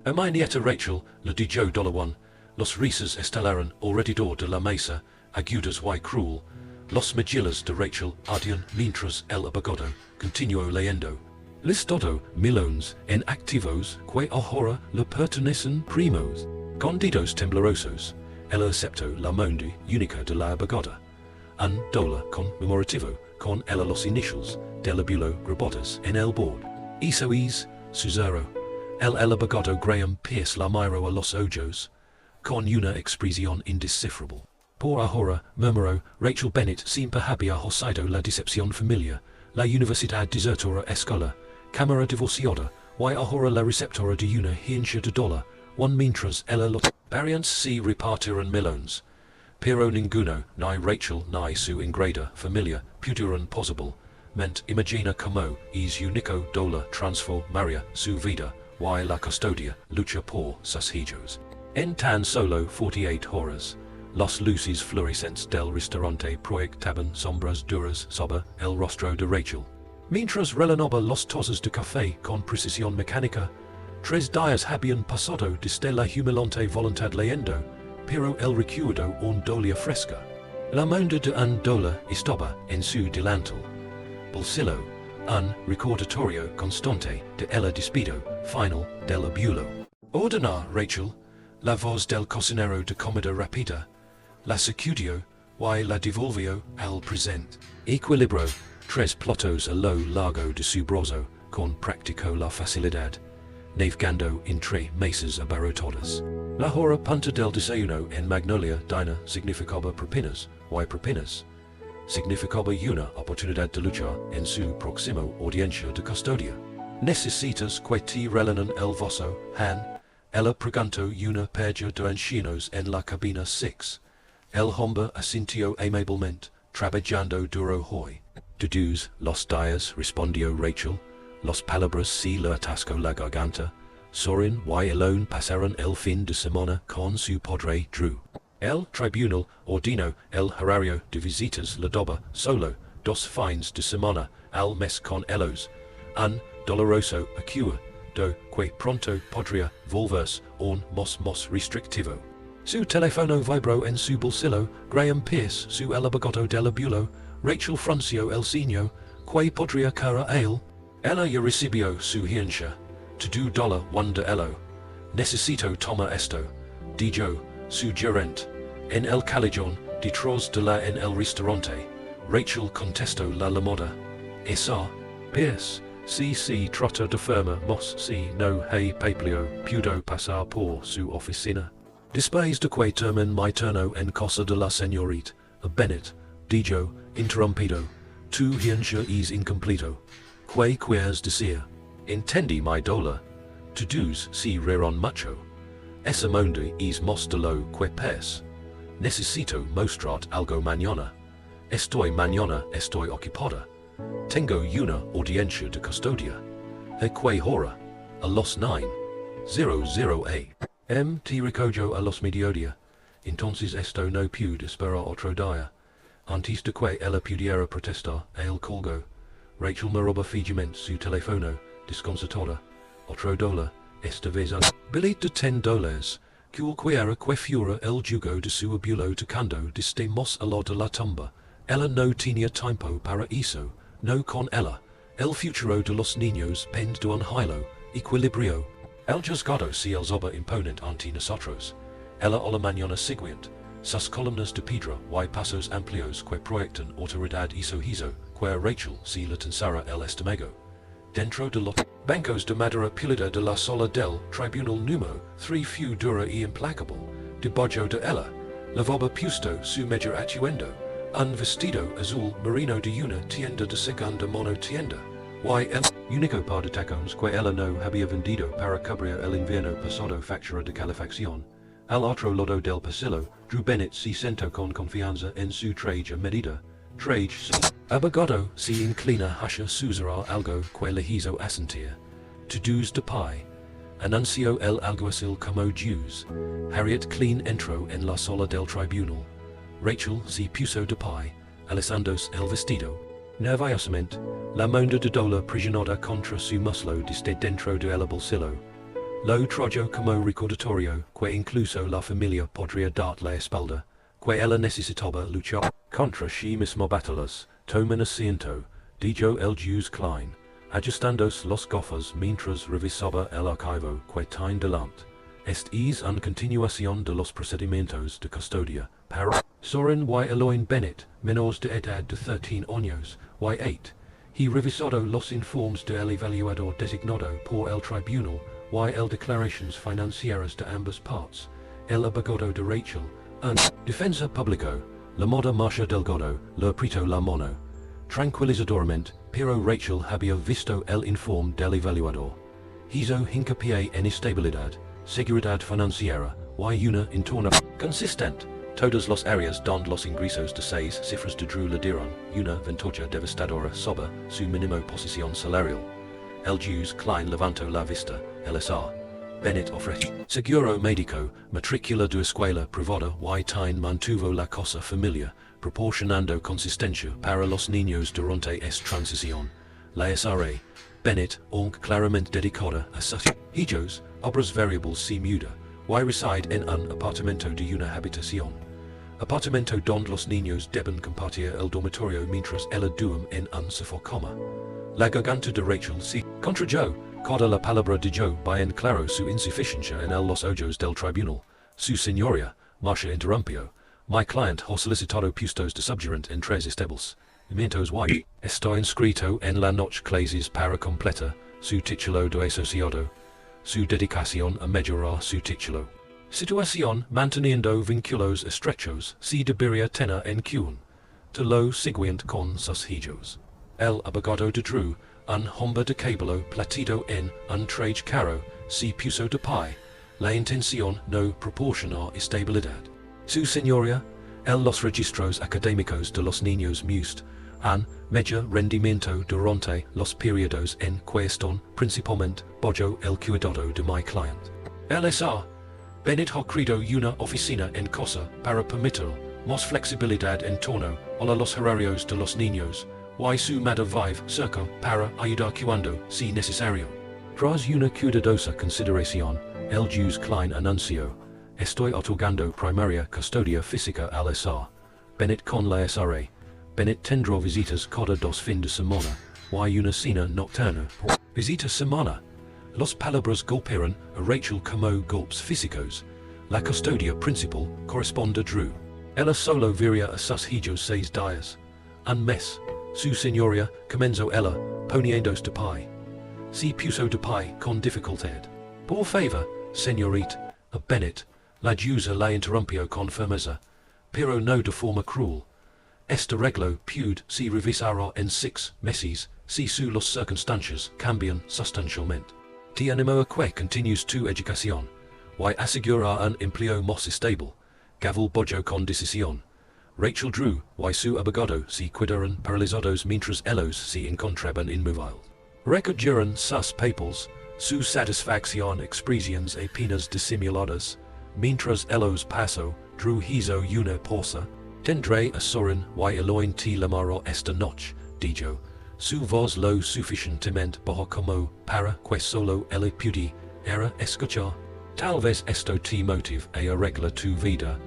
O mi nieta Rachel, le dijo $1, los risas estelaron alrededor de la mesa, agudas y cruel, los mejillas de Rachel ardían mientras el abogado continuó leyendo. Listado milones en activos que ahora le pertenecen primos, con dedos temblorosos, el acepto la mundi única de la abogada. Un $1 conmemorativo con los initials del abuelo grabados en el board. Eso es, Suzero. El abogado Graham Pierce la miró a los ojos, con una expresión indescifrable. Por ahora, murmuró Rachel Bennett siempre había sido la decepción familiar, la universidad desertora escolar, cámara divorciada, y ahora la receptora de una herencia de $1, mientras ella los parientes se repartieron millones. Pero ninguno, ni Rachel ni su ingrata familia, pudieron posible, ment imagina como es único $1 transformaría su vida, y la custodia lucha por sus hijos. En tan solo 48 horas, las luces fluorescentes del restaurante proyectaban sombras duras sobre el rostro de Rachel. Mientras relanaba los tazas de café con precisión mecánica, 3 días habían pasado desde la humilante voluntad leyendo, pero el recuerdo aún dolía fresca. La moneda de $1 estaba en su delantal. Bolsillo, un recordatorio constante de el despido final del abuelo. Ordena, Rachel, la voz del cocinero de comida rápida, la sacudió y la devolvió al presente. Equilibró 3 platos a lo largo de su brazo, con practicó la facilidad, navegando entre mesas abarrotadas. La hora punta del desayuno en Magnolia Diner significaba propinas, y propinas significaba una oportunidad de luchar en su próximo audiencia de custodia. Necesitas que te relanen el voso, Han? Ella preguntó una pareja de ancianos en la cabina 6. El hombre asintió amablemente, trabajando duro hoy. Todos los días, respondió Rachel, los palabras se le atascó la garganta. Sorin y alone pasaron el fin de semana con su padre Drew. El tribunal ordenó el horario de visitas le daba solo 2 fines de semana al mes con ellos. Un doloroso acuerdo que pronto podría volverse un más restrictivo. Su teléfono vibró en su bolsillo. Graham Pierce, su el abogado del abuelo. Rachel frunció el ceño. Que podría cara a él? Ella ya recibió su herencia. Todo $1 de elo. Necesito tomar esto, dijo su gerente. En el callejón, detrás de la en el restaurante. Rachel contestó la llamada. Esa, Pierce, si trata de firma, mos si no hay papeleo, pudo pasar por su oficina. Después de que termine mi turno en casa de la señorita Bennett, dijo, interrumpido, tu herencia es incompleto. ¿Qué quieres decir? Entendí mi $1. Todos se rieron mucho. Ese mundo es más de lo que pes. Necesito mostrar algo mañana. Estoy ocupada. Tengo una audiencia de custodia. ¿A qué hora? A las 9:00 a.m. Te recojo a los mediodía. Entonces esto no puede esperar otro día. Antes de que ella pudiera protestar, él colgó. Rachel miraba fijamente su teléfono, desconcertada. Otro $1, esta vez al billete de $10. Cualquiera que fuera el jugo de su abuelo tocando desde más allá de la tumba. Ella no tenía tiempo para eso, no con ella. El futuro de los niños pende de un hilo, equilibrio. El juzgado se alzaba imponente ante nosotros. Ella a la mañana siguiente. Sus columnas de piedra y pasos amplios que proyectan autoridad y sohizo, que a Rachel se le tensara el estómago. Dentro de los bancos de madera pulida de la sala del tribunal número 3 fue dura y implacable, debajo de ella, lavaba puesto su mejor atuendo, un vestido azul marino de una tienda de segunda mano tienda, y el único par de tacones que ella no había vendido para cubrir el invierno pasado factura de calefacción. Al otro lado del pasillo, Drew Bennett se sentó con confianza en su traje a medida. Traje abogado se inclina hacia susurrar algo que le hizo asentir. Todos de pie. Anunció el alguacil como Jews. Harriet Clean entró en la sala del tribunal. Rachel se puso de pie, alisándose el vestido. Nerviosamente, la moneda de $1 presionada contra su muslo desde dentro del bolsillo. Lo trojo como ricordatorio, que incluso la familia podría dar la espalda, que ella necesitaba luchar contra sí mismo batallas, tomen asiento, dijo el juez Klein, ajustándose los gafas mientras revisaba el archivo que tiene delante. Es una continuación de los procedimientos de custodia para Soren y Eloin Bennett, menores de edad de 13 años, y 8. He revisado los informes del evaluador designado por el tribunal y el declaraciones financieras de ambas partes, el abogado de Rachel, un defensa público, la moda Marcia Delgado, le aprieto la mano. Tranquilizadoramente, pero Rachel había visto el informe del evaluador. Hizo hincapié en estabilidad, seguridad financiera, y una entorno consistente. Todas las áreas donde los ingresos de 6 cifras de Drew le dieron una ventaja devastadora sobre su mínima posición salarial. El juez Klein levantó la vista, LSR. Bennett ofreció seguro médico, matrícula de escuela privada y Tyne mantuvo la cosa familia, proporcionando consistencia para los niños durante esta transición. La SRA, Bennett, aunque claramente dedicada a sus hijos, obras variables se muda, y reside en un apartamento de una habitación. Apartamento donde los niños deben compartir el dormitorio mientras ella duerme en un sofá cama. La garganta de Rachel se contrajo, cada la palabra de Joe bien claro su insuficiencia en los ojos del tribunal. Su señoría, Marcia interrumpió. Mi client ha solicitado puestos de subgerente en 3 estables. Mientras y está inscrito en la noche clases para completa su título de asociado. Su dedicación a mejorar su título. Situación manteniendo vínculos estrechos si debería tener en cuenta de lo siguiente con sus hijos. El abogado de Drew, un hombre de cabello platido en un traje caro, se puso de pie. La intención no proporcionar estabilidad. Su señoría, los registros académicos de los niños must, un mayor rendimiento durante los periodos en cuestión, principalmente bajo el cuidado de mi client. LSR, Bennett ha creado una oficina en casa para permitir más flexibilidad en torno a los horarios de los niños, y su madre vive cerca para ayudar cuando sea necesario. Tras una cuidadosa consideración, el juez Klein anunció, estoy otorgando primaria custodia física al SR. Bennett con la SRA. Bennett tendrá visitas cada 2 fines de semana, y una cena nocturna por visita semana. Los palabras golpearon a Rachel como golpes físicos. La custodia principal corresponde a Drew. Ella solo vería a sus hijos 6 días. Un mes. Su señoría comenzó ella, poniéndose de pie. Se puso de pie con dificultad. Por favor, señorita, a Bennett, la jueza la interrumpió con firmeza, pero no de forma cruel. Este reglo puede se revisará en 6 meses, si las circunstancias cambian sustancialmente. Te animo a que continúes tu educación, y asegurar un empleo más estable, gavel bojo con decisión. Rachel Drew y su abogado se quedaron paralizados mientras ellos se encontraban inmóviles. Recordaron sus papeles, su satisfacción expresiones apenas disimuladas, mientras ellos pasó, Drew hizo una pausa. Tendré a Soren y Eloin te llamará esta noche, dijo. Su voz lo suficientemente baja como para que solo él pudiera escuchar. Tal vez esto te motive a arreglar tu vida.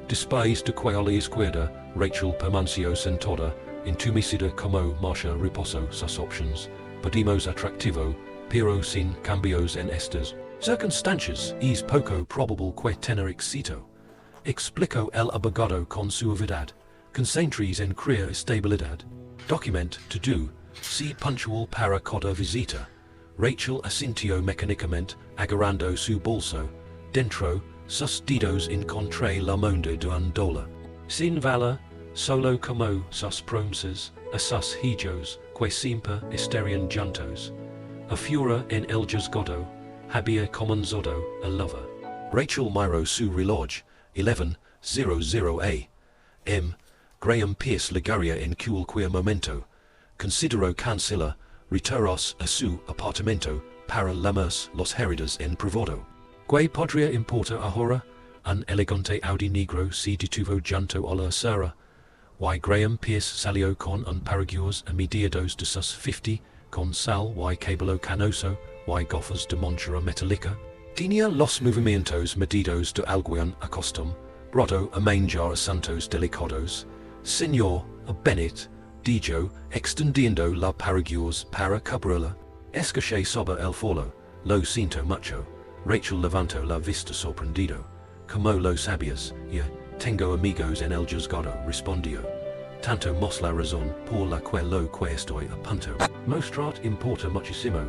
Después de que a la izquierda, Rachel permaneció sentada, entumecida como Marcia reposó sus opciones. Podemos atractivo, pero sin cambios en estas circunstancias, es poco probable que tener éxito. Explicó el abogado con suavidad. Concentres en crear estabilidad. Document to do. Si puntual para cada visita. Rachel asintió mecánicamente, agarrando su bolso. Dentro, sus dedos encontré la moneda de $1. Sin valor, solo como sus promesas, a sus hijos, que siempre estarían juntos. A fura en el juzgado, había comenzado a lover. Rachel miró su reloj, 11:00 a.m. Graham Pierce llegaría en cualquier momento. Consideró cancelar, retirarse a su apartamento para lamerse los Heredars en privado. ¿Qué podría importar ahora? Un elegante Audi negro se detuvo junto a la acera. Y Graham Pierce salió con un paraguas a mediados de sus 50, con sal y cabello canoso, y gafas de montura metálica. Tinia los movimientos medidos de alguien acostum, brodo a manjar asuntos delicados, Señor, a Bennett, dijo, extendiendo la paraguas para cabrilla, escache soba el folo, lo siento mucho, Rachel levanto la vista sorprendido, como lo sabías, ya, tengo amigos en el juzgado, respondió. Tanto mos la razón por la que lo que estoy a punto. Mostrat importa muchísimo,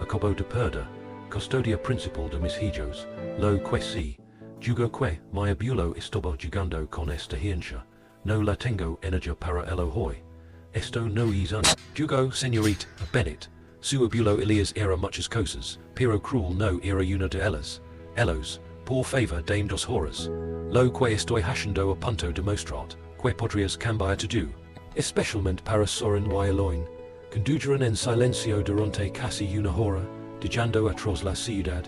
acabo de perder, custodia principal de mis hijos, lo que sí, jugo que mi abuelo estaba jugando con esta herencia, no la tengo energía para el hoy. Esto no es un jugo señorita Bennett, su abuelo Elias era muchas cosas, pero cruel no era una de ellas. Elos, por favor dame dos horas, lo que estoy haciendo a punto de mostrat, que podrías cambiar to do, especialmente para Soren y Eloin, condujeron en silencio durante casi una hora, dejando atrás la ciudad.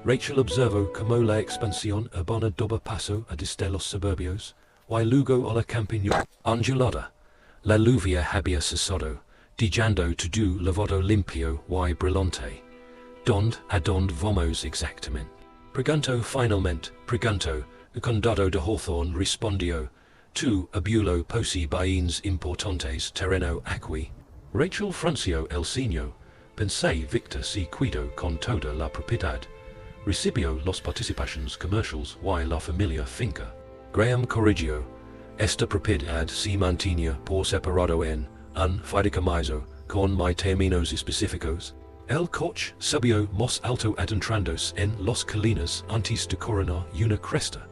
Rachel observó como la expansión urbana daba paso a desde los suburbios, y luego a la campiña ondulada. La lluvia había cesado, dejando todo lavado limpio y brillante. ¿A dónde vamos exactamente? Preguntó finalmente, el condado de Hawthorne respondió. Tu abuelo posee bienes importantes terreno aquí. Rachel frunció el ceño. Pensé Victor se cuidó con toda la propiedad. Recibió las participations commercials y la familia finca. Graham corrigió. Esta propiedad se mantenía por separado en un fideicomiso con mis términos específicos. El coche subió más alto adentrándose en las colinas antes de coronar una cresta.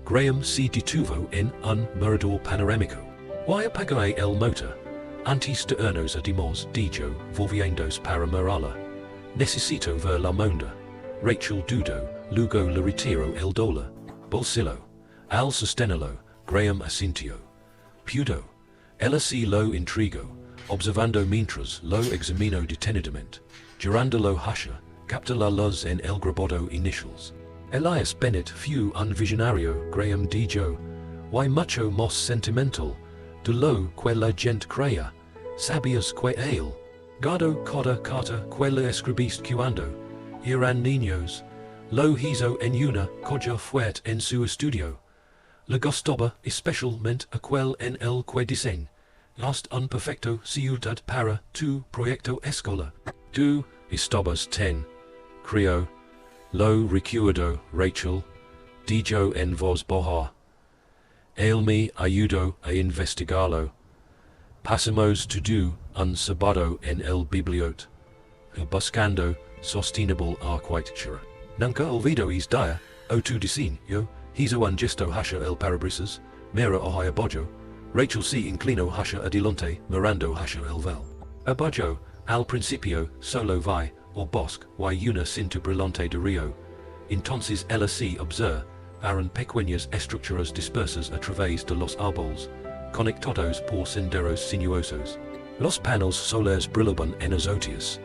Graham se detuvo en un mirador panorámico. Y apagué el motor. Antes de irnos además dijo, volviéndose para mirarla. Necesito ver la monda. Rachel dudó, luego le retiró el dólar. Bolsillo. Al sostenerlo, Graham asintió. Pudo. Ella se lo intrigó, observando mientras lo examinó detenidamente. Girándolo hacia, capta la luz en el grabado initials. Elias Bennett fue un visionario, Graham dijo, y mucho más sentimental, de lo que la gente creía. ¿Sabías que él, Gado cada carta que le escribiste cuando eran niños, lo hizo en una cosa fuerte en su estudio? Le gustaba especialmente aquel en el que dicen, hasta un perfecto ciudad para tu proyecto escolar. Tú estabas creo. Lo recuerdo, Rachel, dijo en voz baja. Él me ayudó a investigarlo. Pasamos todo un sábado en el biblioteca, buscando sostenible arquitectura. Nunca olvido es dia, o tu dicen, yo, hizo un gesto hacia el parabrisas, mira hacia abajo. Rachel se inclinó hacia adelante, mirando hacia el val. Abajo, al principio, solo vi, o bosque, y una cinta brillante de río. Entonces ella se observaron pequeñas estructuras dispersas a través de los árboles, conectados por senderos sinuosos. Los paneles solares brillaban en azoteas.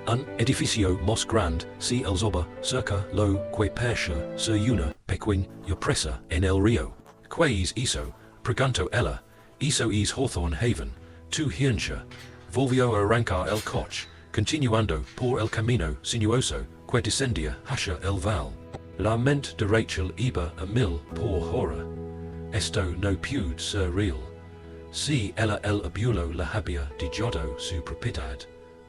Un edificio más grande se alzaba cerca lo que parecía ser una pequeña presa en el río. ¿Qué es eso? Preguntó ella. Eso es Hawthorne Haven, tu herencia. Volvió a arrancar el coche, continuando por el camino sinuoso que descendía hacia el val. La mente de Rachel iba a mil por hora. Esto no puede ser real. Si ella el abuelo la había dejado su propiedad,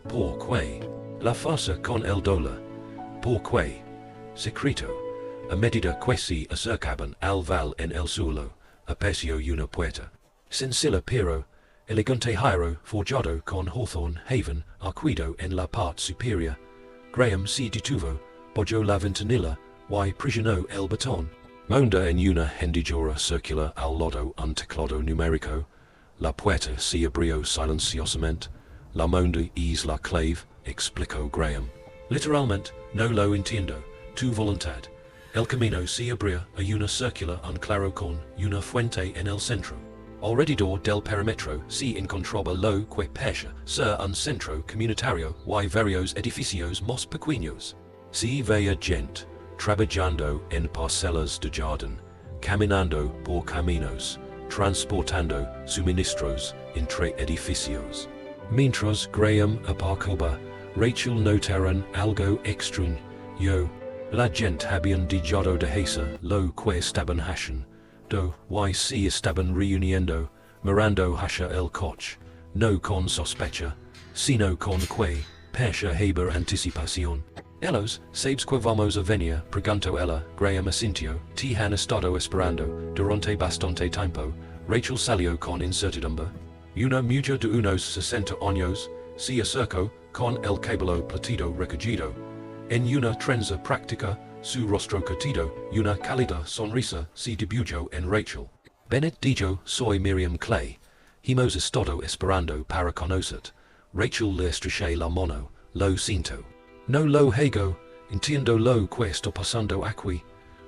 ¿por qué? La farsa con el dólar, ¿por qué? Secreto. A medida que se acercaban al val en el suelo, apareció una puerta. Sencilla pero elegante giro forjado con Hawthorne Haven arcuido en la parte superior. Graham se detuvo, bajó la ventanilla, y presionó el botón. Monda en una hendidura circular al lado un teclado numérico. La puerta se abrió silenciosamente. La monda es la clave, explicó Graham. Literalmente, no lo entiendo, tu voluntad. El camino se abrió a una circular un claro con una fuente en el centro. Alrededor del perímetro se encontraba lo que parecía ser un centro comunitario y varios edificios más pequeños. Se veía gente, trabajando en parcelas de jardín, caminando por caminos, transportando suministros entre edificios. Mientras Graham aparcaba, Rachel notaron algo extraño. La gente habían dejado de hacer lo que estaban haciendo, y si estaban reuniendo, mirando hacia el coche, no con sospecha, sino con que, percha haber anticipación. Ellos, sabes que vamos a venir, preguntó ella, Graham asintió, te han estado esperando, durante bastante tiempo, Rachel salió con incertidumbre. Una mujer de unos 60 años, se acercó, con el cabello platido recogido. En una trenza práctica, su rostro curtido, una cálida sonrisa se dibujó en Rachel. Bennett dijo, soy Miriam Clay. Hemos estado esperando para conocerte. Rachel le estreché la mano, lo siento. No lo hago, entiendo lo que está pasando aquí.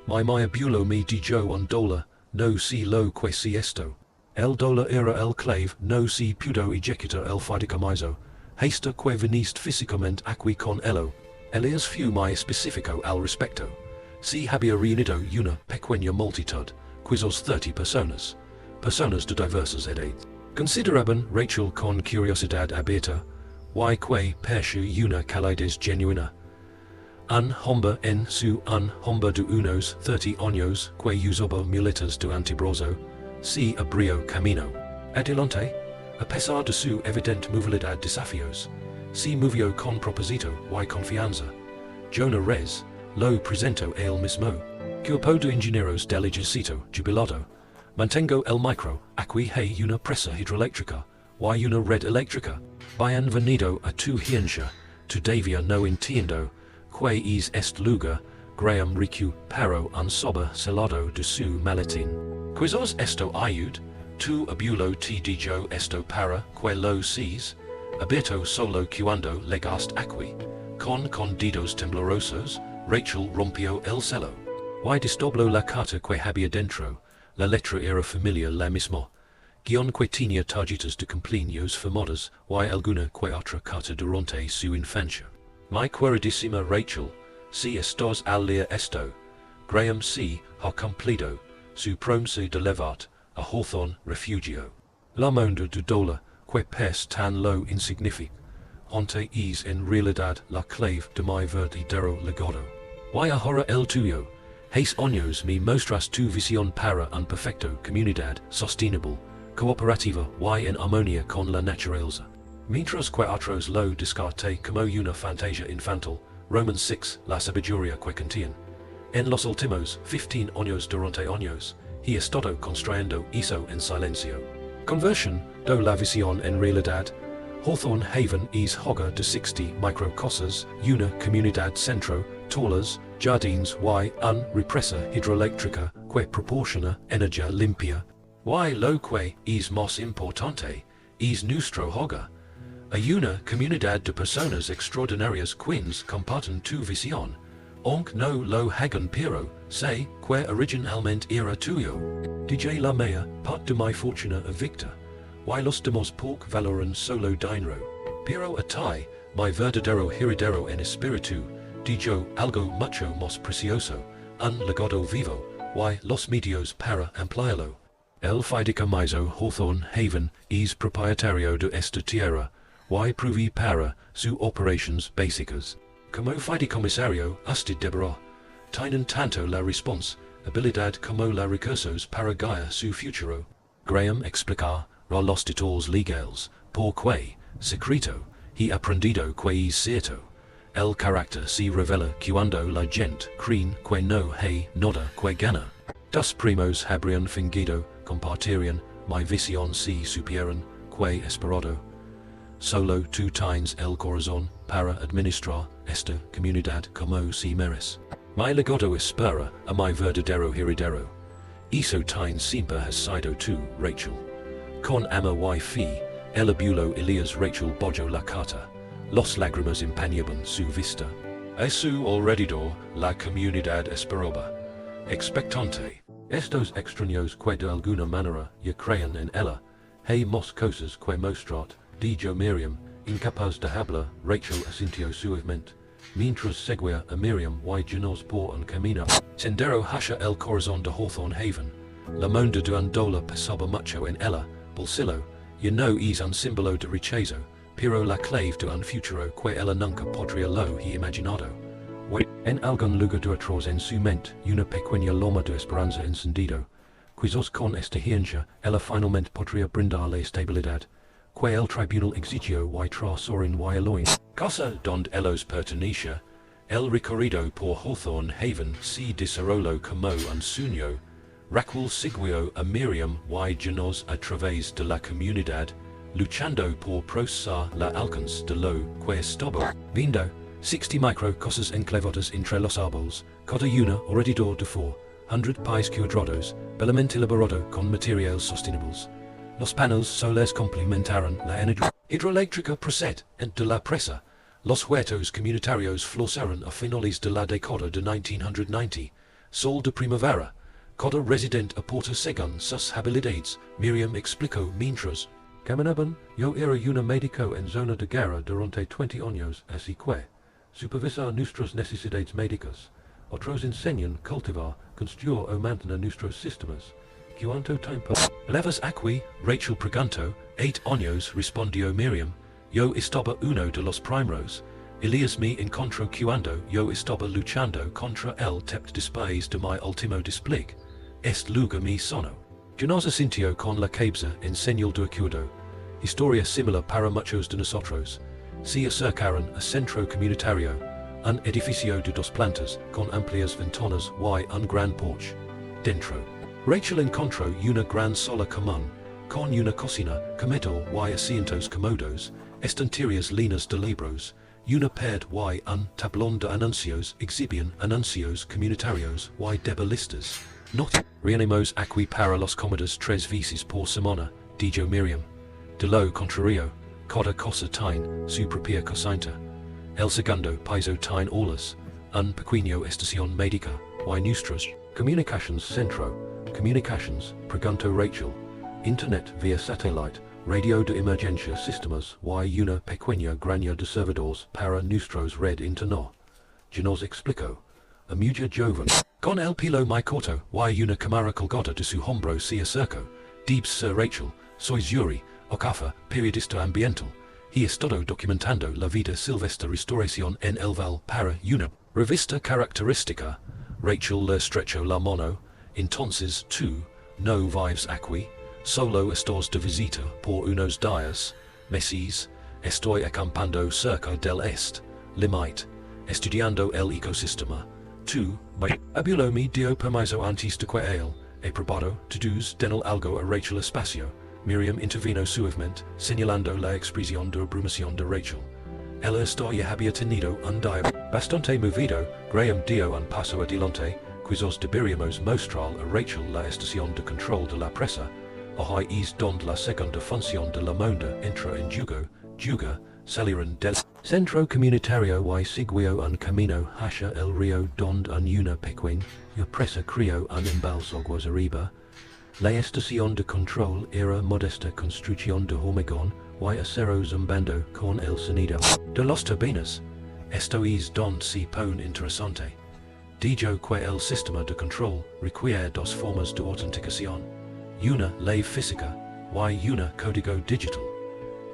Mi abuelo me dijo $1, no sé lo que es esto. El dólar era el clave, no se pudo ejecutar el fideicomiso. Hasta que viniste físicamente aquí con ello. Elias fue muy específico al respecto. Se había reunido una pequeña multitud, quizás 30 personas. Personas de diversas edades. Consideraban Rachel con curiosidad abierta, y que percibió una calidez genuina. Un hombre en su hombre de unos 30 años que usaba muletas de antebrazo, se abrió camino. Adelante, a pesar de su evidente movilidad desafíos, se movió con propósito y confianza. Jonah Rez lo presentó él mismo. Cuerpo de ingenieros del ejército jubilado. Mantengo el micro, aquí hay una presa hidroeléctrica, y una red eléctrica. Bienvenido a tu ciencia, todavía no entiendo, que es este lugar. Graham recuperó un sobre celado de su maletín. Quizás esto ayude, tu abuelo te dijo esto para que lo seas. Abierto solo cuando llegaste aquí. Con dedos temblorosos, Rachel rompió el celo. Y desdobló la carta que había dentro. La letra era familiar la misma. Guión que tenía tarjetas de cumpleaños firmadas, y alguna que otra carta durante su infancia. Mi queridísima Rachel, si estás al leer esto, Graham se ha cumplido su promesa de llevarte a Hawthorne Refugio. La moneda de $, que pes tan lo insignificante es en realidad la clave de mi verdadero legado. Y ahora el tuyo. Hace años me mostras tu visión para un perfecto comunidad sostenible, cooperativa y en armonía con la naturaleza. Mientras que otros lo descarté como una fantasía infantil, Romans 6, la sabiduría que contiene. En los últimos 15 años durante años, he estado construyendo eso en silencio. Conversión de la visión en realidad. Hawthorne Haven es hogar de 60 microcosas, una comunidad centro, tolas, jardines y una represa hidroeléctrica que proporciona energía limpia. Y lo que es más importante, es nuestro hogar. Hay una comunidad de personas extraordinarias quienes comparten tu visión, aunque no lo hagan pero sé que originalmente era tuyo. DJ la mea, parte de mi fortuna evicta, y los demás poco valoran solo dinero. Pero a ti, mi verdadero heredero en espíritu, dijo algo mucho más precioso, un legado vivo, y los medios para ampliarlo. El fideicomiso Hawthorne Haven es propietario de esta tierra, y provee para sus operations básicas. Como fideicomisario, usted deberá tener tanto la responsabilidad como la recursos para guiar su futuro. Graham explica los detalles legales, porque, secreto, he aprendido que es cierto. El carácter se revela cuando la gente cree que no hay nada que gana. Dos primos habrían fingido compartirían mi visión si supieran que esperado. Solo tú tienes el corazón para administrar esta comunidad como se merece. Mi legado espera a mi verdadero heredero. Eso tienes siempre has sido tú, Rachel. Con amor y fe, el abuelo Elias Rachel bojó la carta. Los lágrimas empañaban su vista. A su alrededor, la comunidad esperaba, expectante. Estos extraños que de alguna manera ya crean en ella, hay más cosas que mostrar, dijo Miriam, incapaz de hablar. Rachel asintió suavemente, mientras seguía a Miriam y llenos por un camino sendero hacia el corazón de Hawthorne Haven. La moneda de $1 pesaba mucho en ella, bolsillo, ya no es un símbolo de riqueza, pero la clave de un futuro que ella nunca podría lo he imaginado. En algún lugar de atroz en su mente, una pequeña loma de esperanza encendido. Quizás con esta herencia, ella finalmente podría brindarle estabilidad. Que el tribunal exigió y tras orin y aloin. Casa donde ellos pertenecía, el recorrido por Hawthorne Haven se desarrolló como un sueño. Raquel siguió a Miriam y Janos a través de la comunidad, luchando por procesar la alcance de lo que estaba viendo. 60 micro cosas enclavadas entre los árboles, cada una alrededor de 400 pies cuadrados, bellamente elaborado con materiales sostenibles. Los paneles solares complementaron la energía hidroeléctrica procedente de la presa. Los huertos comunitarios florecieron a finales de la década de 1990. Sol de primavera. Cada residente aporta según sus habilidades, Miriam explicó mientras caminaban. Yo era una médico en zona de guerra durante 20 años, así que supervisar nuestras necesidades médicas. Otros enseñan cultivar, construir o mantener nuestros sistemas. ¿Cuánto tiempo llevas aquí? Rachel preguntó. 8 años, respondió Miriam. Yo estaba uno de los primeros. Elias me encontró cuando yo estaba luchando contra el tept después de mi último despliegue. Este lugar me sonó. Nos asintió con la cabeza en señal de acuerdo. Historia similar para muchos de nosotros. Se acercaron a centro comunitario, un edificio de 2 plantas con amplias ventanas y un gran porche. Dentro, Rachel encontró una gran sala común, con una cocina, comedor y asientos cómodos, estanterías llenas de libros, una pared y un tablón de anuncios exhibían anuncios comunitarios y debelistas. Reunimos aquí para los cómodos 3 veces por semana, dijo Miriam. De lo contrario, cada cosa tiene su propia cosita. El segundo piso tiene olas, un pequeño estación médica, y nuestras comunications centro. Comunications, preguntó Rachel. Internet vía satellite, radio de emergencia sistemas y una pequeña granja de servidores para nuestros red internet. Nos explicó. A mujer joven, con el pelo muy corto y una cámara colgada de su hombro se acercó. Debes ser Rachel, sois Yuri, Okafa, periodista ambiental. He estado documentando la vida silvestre restauración en el Val para una revista característica. Rachel le estrechó la mano. Entonces tú no vives aquí, solo estás de visita por unos días, meses. Estoy acampando cerca del este, limite, estudiando el ecosistema. Tú, abuelo me dio permiso antes de que él, he probado, todos denle algo a Rachel espacio. Miriam intervino suavemente, señalando la expresión de abrumación de Rachel. Ella ya había tenido un día bastante movido. Graham dio un paso adelante. Quizás deberíamos mostrar a Rachel la estación de control de la presa. Ahí es donde la segunda función de la monda entra en juego. Salieron del centro comunitario y siguió un camino hacia el río donde una pequeña presa creó un embalse aguas arriba. La estación de control era modesta construcción de hormigón y acero zumbando con el sonido de los turbinas. Esto es donde se pone interesante. Dijo que el sistema de control requiere 2 formas de autenticación. Una ley física y una código digital.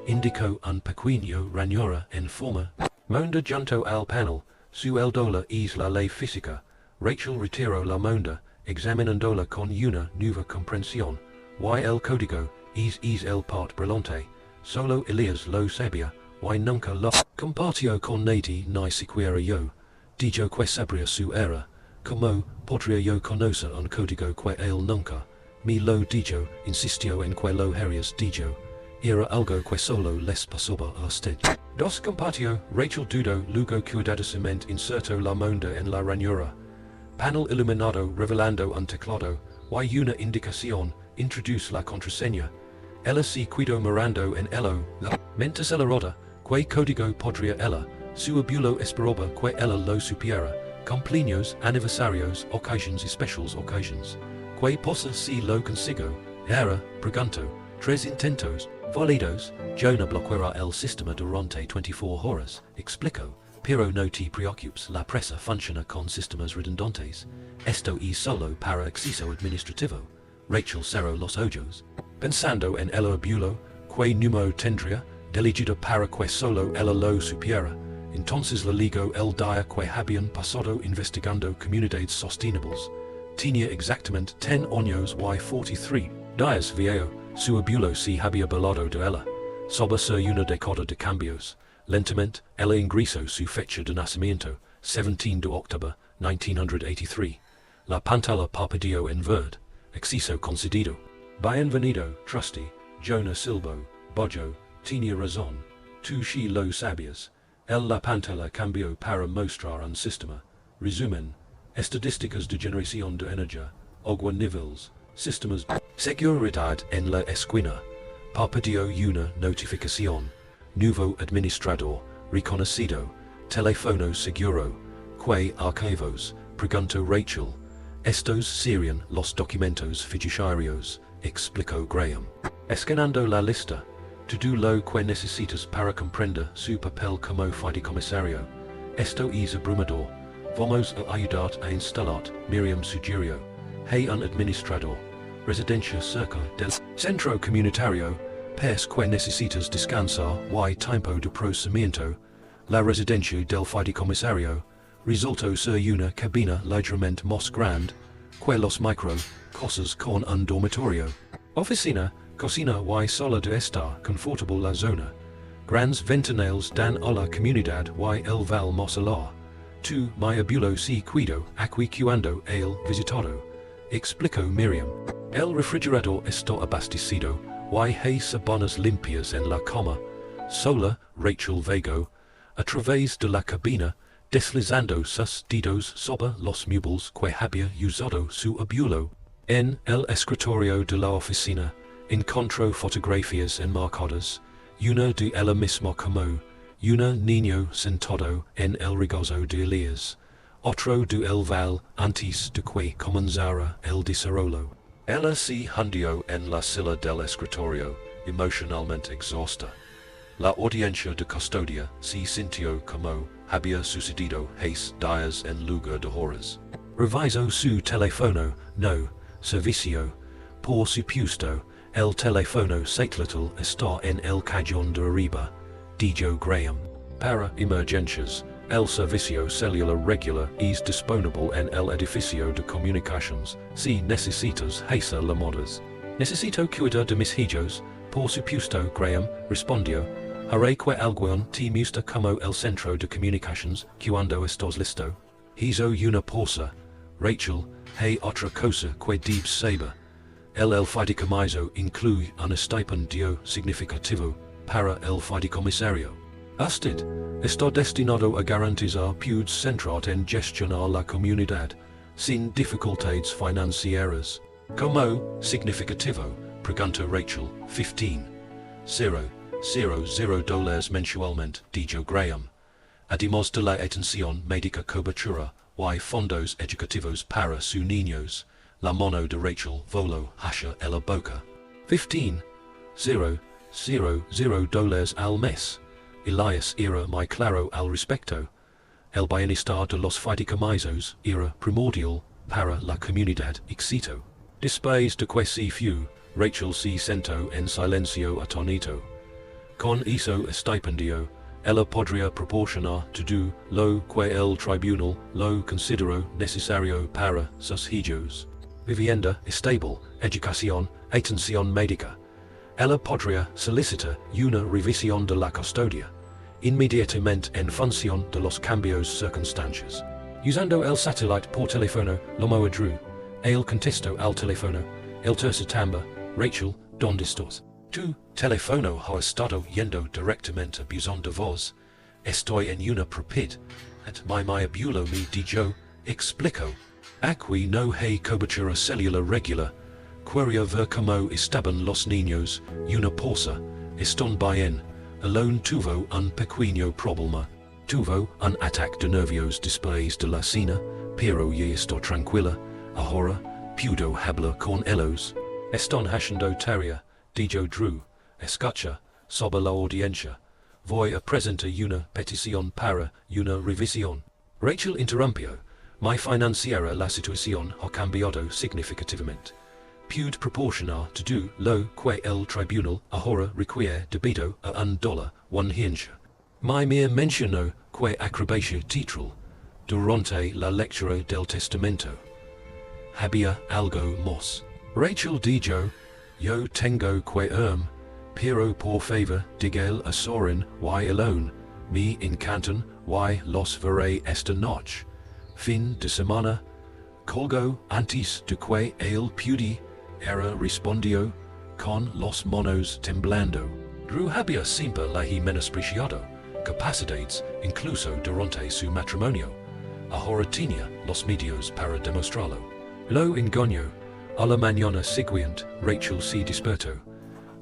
Indicó un pequeño ranura en forma monda junto al panel. Su el dólar es la ley física. Rachel retiró la monda, examinándola con una nueva comprensión. Y el código es el part brillante. Solo Elias lo sabía, y nunca lo compartió con nadie ni siquiera yo. Dijo que sabría su era. Como podría yo conocer un código que él nunca me lo dijo? Insistió en que lo harías dijo. Era algo que solo les pasaba a usted. Dos compartió. Rachel dudó, luego cuidadosamente insertó la monda en la ranura. Panel iluminado revelando un teclado y una indicación. Introduce la contraseña. Ella se quedó mirando en ello. La mente acelerada. Que código podría ella? Su abuelo esperaba que ella lo supiera. Cumpleaños, aniversarios, occasions y specials occasions. Que posa si lo consigo. Era, preguntó. 3 intentos válidos. Yo no bloqueará el sistema durante 24 horas, explicó. Pero no te preocupes, la presa funciona con sistemas redundantes. Esto es solo para acceso administrativo. Rachel cerró los ojos. Pensando en el abuelo, que número tendría, dirigido para que solo ella lo supiera. Entonces la ligo el día que habían pasado investigando comunidades sostenibles. Tenía exactamente 10 años y 43 días viejo, su abuelo se había balado de ella. Soba ser una década de cambios. Lentamente, ella ingresó su fecha de nacimiento, 17 de octubre, 1983. La pantalla parpadeó en verde. Acceso concedido. Bienvenido, trusty, Jonah Silbo, Bojo, tenía razón. Tú sí lo sabías. La pantalla cambió para mostrar un sistema. Resumen. Estadísticas de generación de energía. Agua niveles. Sistemas. Seguridad en la esquina. Parpadeó una notificación. Nuevo administrador. Reconocido. Teléfono seguro. Que archivos. Preguntó Rachel. Estos serían los documentos fiduciarios. Explicó Graham. Escanando la lista. Todo lo que necesitas para comprender su papel como fideicomisario. Esto es abrumador. Vamos a ayudarte a instalar. Miriam sugirió. Hey un administrador. Residencia cerca del centro comunitario. Pes que necesitas descansar y tiempo de procesamiento. La residencia del fideicomisario. Resultó ser una cabina ligeramente más grande. Que los micro. Cosas con un dormitorio. Oficina. Cocina y sala de estar confortable la zona. Grandes ventanales dan a la comunidad y el val mosalar. Tu mi abuelo si cuido aquí cuando el visitado. Explicó Miriam. El refrigerador está abastecido y hay sabanas limpias en la cama. Sola, Rachel Vego. A través de la cabina, deslizando sus dedos sobre los muebles que había usado su abuelo. En el escritorio de la oficina. Encontró fotografías enmarcadas, una de ella misma como, una niño sentado en el regazo de Elías, otro de el val antes de que comenzara el desarrollo. Ella se hundió en la silla del escritorio, emocionalmente exhausta. La audiencia de custodia se sintió como había sucedido hace días en lugar de horas. Revisó su teléfono, no, servicio, por supuesto. El teléfono satelital está en el cajón de arriba, dijo Graham. Para emergencias, el servicio celular regular es disponible en el edificio de comunicaciones. Si necesitas hacer llamadas. Necesito cuidar de mis hijos, por supuesto, Graham respondió. Haré que alguien te muestre como el centro de comunicaciones cuando estás listo. Hizo una pausa. Rachel, hay otra cosa que debes saber. El fideicomiso incluye un estipendio significativo para el fideicomisario. Usted está destinado a garantizar puede centrar en gestionar la comunidad sin dificultades financieras. Como significativo, preguntó Rachel, $15,000 mensualmente, dijo Graham. Además de la atención médica cobertura y fondos educativos para sus niños. La mano de Rachel voló hacia la boca. $15,000 al mes. Elias era muy claro al respecto. El bienestar de los fideicomisos era primordial para la comunidad éxito. Después de que se fue, Rachel se sentó en silencio atónito. Con ese estipendio, ella podría proporcionar todo lo que el tribunal lo consideró necesario para sus hijos. Vivienda estable, educación, atención médica. Ella podría solicitar una revisión de la custodia, inmediatamente en función de los cambios circunstancias. Usando el satélite por teléfono, Lomo Drew. Él contestó al teléfono. El tercer tamba, Rachel, ¿dónde estás? Tu teléfono ha estado yendo directamente a buzón de voz. Estoy en una propiedad. Mi abuelo me dijo, explicó. Aquí no hay cobertura celular regular. Quería ver cómo estaban los niños. Una pausa. Están bien. Alone tuvo un pequeño problema. Tuvo un ataque de nervios después de la cena, pero ya está tranquila. Ahora, puedo hablar con ellos. Están haciendo tarea, dijo Drew. Escucha, sobre la audiencia. Voy a presentar una petición para una revisión. Rachel interrumpió. Mi financiera la situación ha cambiado significativamente. Pude proporcionar todo lo que el tribunal ahora requiere debido a $1 hincha. Mi me mencionó que acrobatio titral, durante la lectura del testamento. Había algo mos. Rachel dijo, yo tengo que pero por favor digel a Sorin y alone, me encantan y los veré esta noche. Fin de semana, colgo antes de que el pudi era respondió, con los monos temblando. Drew había siempre la he menospreciado, capacidades incluso durante su matrimonio. Ahora tenía los medios para demostrarlo. Lo engañó. A la mañana siguiente, Rachel se despertó.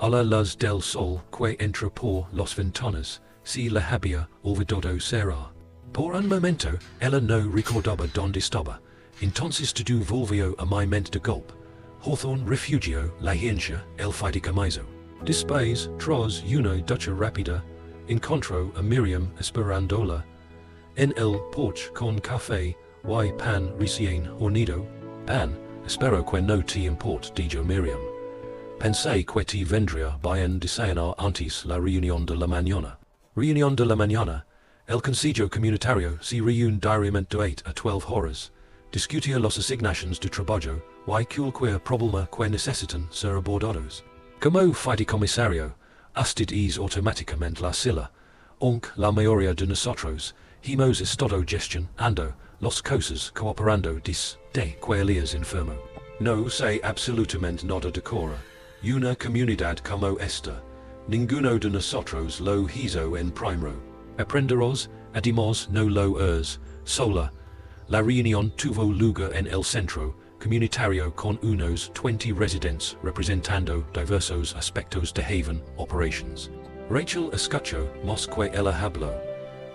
A la luz del sol que entra por las ventanas, se la había olvidado cerrar. Por un momento, ella no recordaba dónde estaba. Entonces todo volvió a mi mente de golpe. Hawthorne refugió la herencia, el fideicomiso. Después, tras una ducha rápida, encontró a Miriam esperándola en el porche con café y pan recién hornido. Pan, espero que no te importe, dijo Miriam. Pensé que te vendría bien desayunar antes la reunión de la mañana. Reunión de la mañana. El Consejo Comunitario se reúne diariamente de 8 a 12 horas. Discutía las asignaciones de trabajo y cualquier problema que necesitan ser abordados. Como fideicomisario, usted es automáticamente la silla, aunque la mayoría de nosotros hemos estado gestionando las cosas cooperando desde que él es enfermo. No sé absolutamente nada de cora. Una comunidad como esta, ninguno de nosotros lo hizo en primero. Aprenderás, además no lo es, sola. La reunión tuvo lugar en el centro comunitario con unos 20 residentes representando diversos aspectos de Haven Operations. Rachel escuchó más que ella habló,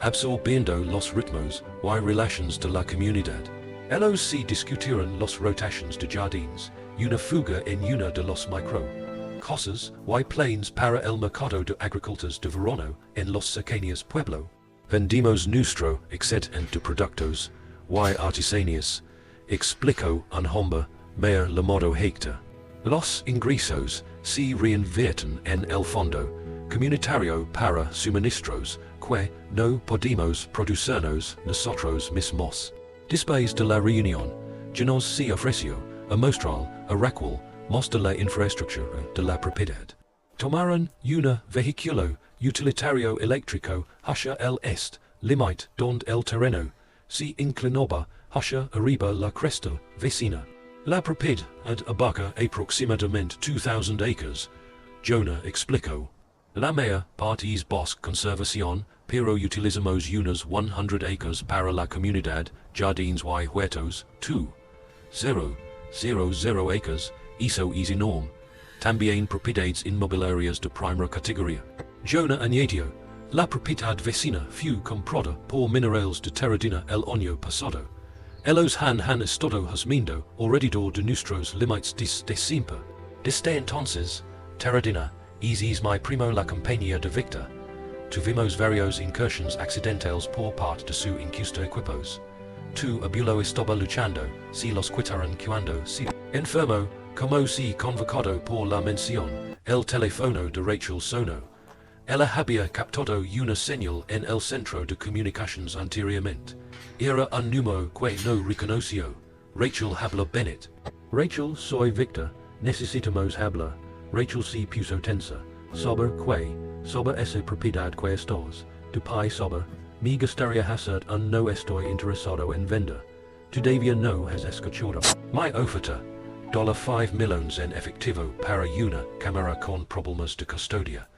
absorbiendo los ritmos y relaciones de la comunidad. Ellos se discutieron las rotaciones de jardines, una fuga en una de los micro cosas y planes para el mercado de agricultores de verano en los cercanos pueblo. Vendimos nuestro excedente de productos y artesanías, explicó un hombre mayor llamado Hector. Los ingresos se reinvierten en el fondo comunitario para suministros que no podemos producirnos nosotros mismos. Después de la reunión, Janos se ofreció a mostrar a Raquel más de la infraestructura de la propiedad. Tomaron un vehículo utilitario eléctrico hacia el este, límite donde el terreno se inclinaba hacia arriba la cresta vecina. La propiedad abarca aproximadamente 2,000 acres. Jonah explicó. La mayor parte es bosque conservación, pero utilizamos unos 100 acres para la comunidad, jardines y huertos, 2,000 acres, eso es enorme. También propiedades inmobiliarias de primera categoría. Jonah añadió, la propiedad vecina fue comprada por minerales de terradina el año pasado. Ellos han estado husmeando alrededor de nuestros límites desde siempre. Desde entonces, terradina es mi primo la compañía de Victor. Tuvimos varios incursiones accidentales por parte de su injusto equipos. Tu abuelo estaba luchando, si los quitaron cuando se enfermo, como si convocado por la Mansión, el teléfono de Rachel sonó. Ella había captado una señal en el centro de comunicaciones anteriormente. Era un número que no reconoció. Rachel habló Bennett. Rachel, soy Victor, necesitamos hablar. Rachel se puso tensa. Sobre esa propiedad que estás. Tu pai sobre. Me gustaría hacer no estoy interesado en vender. Todavía no has escuchado. Mi oferta. $5 millones en efectivo para una cámara con problemas de custodia.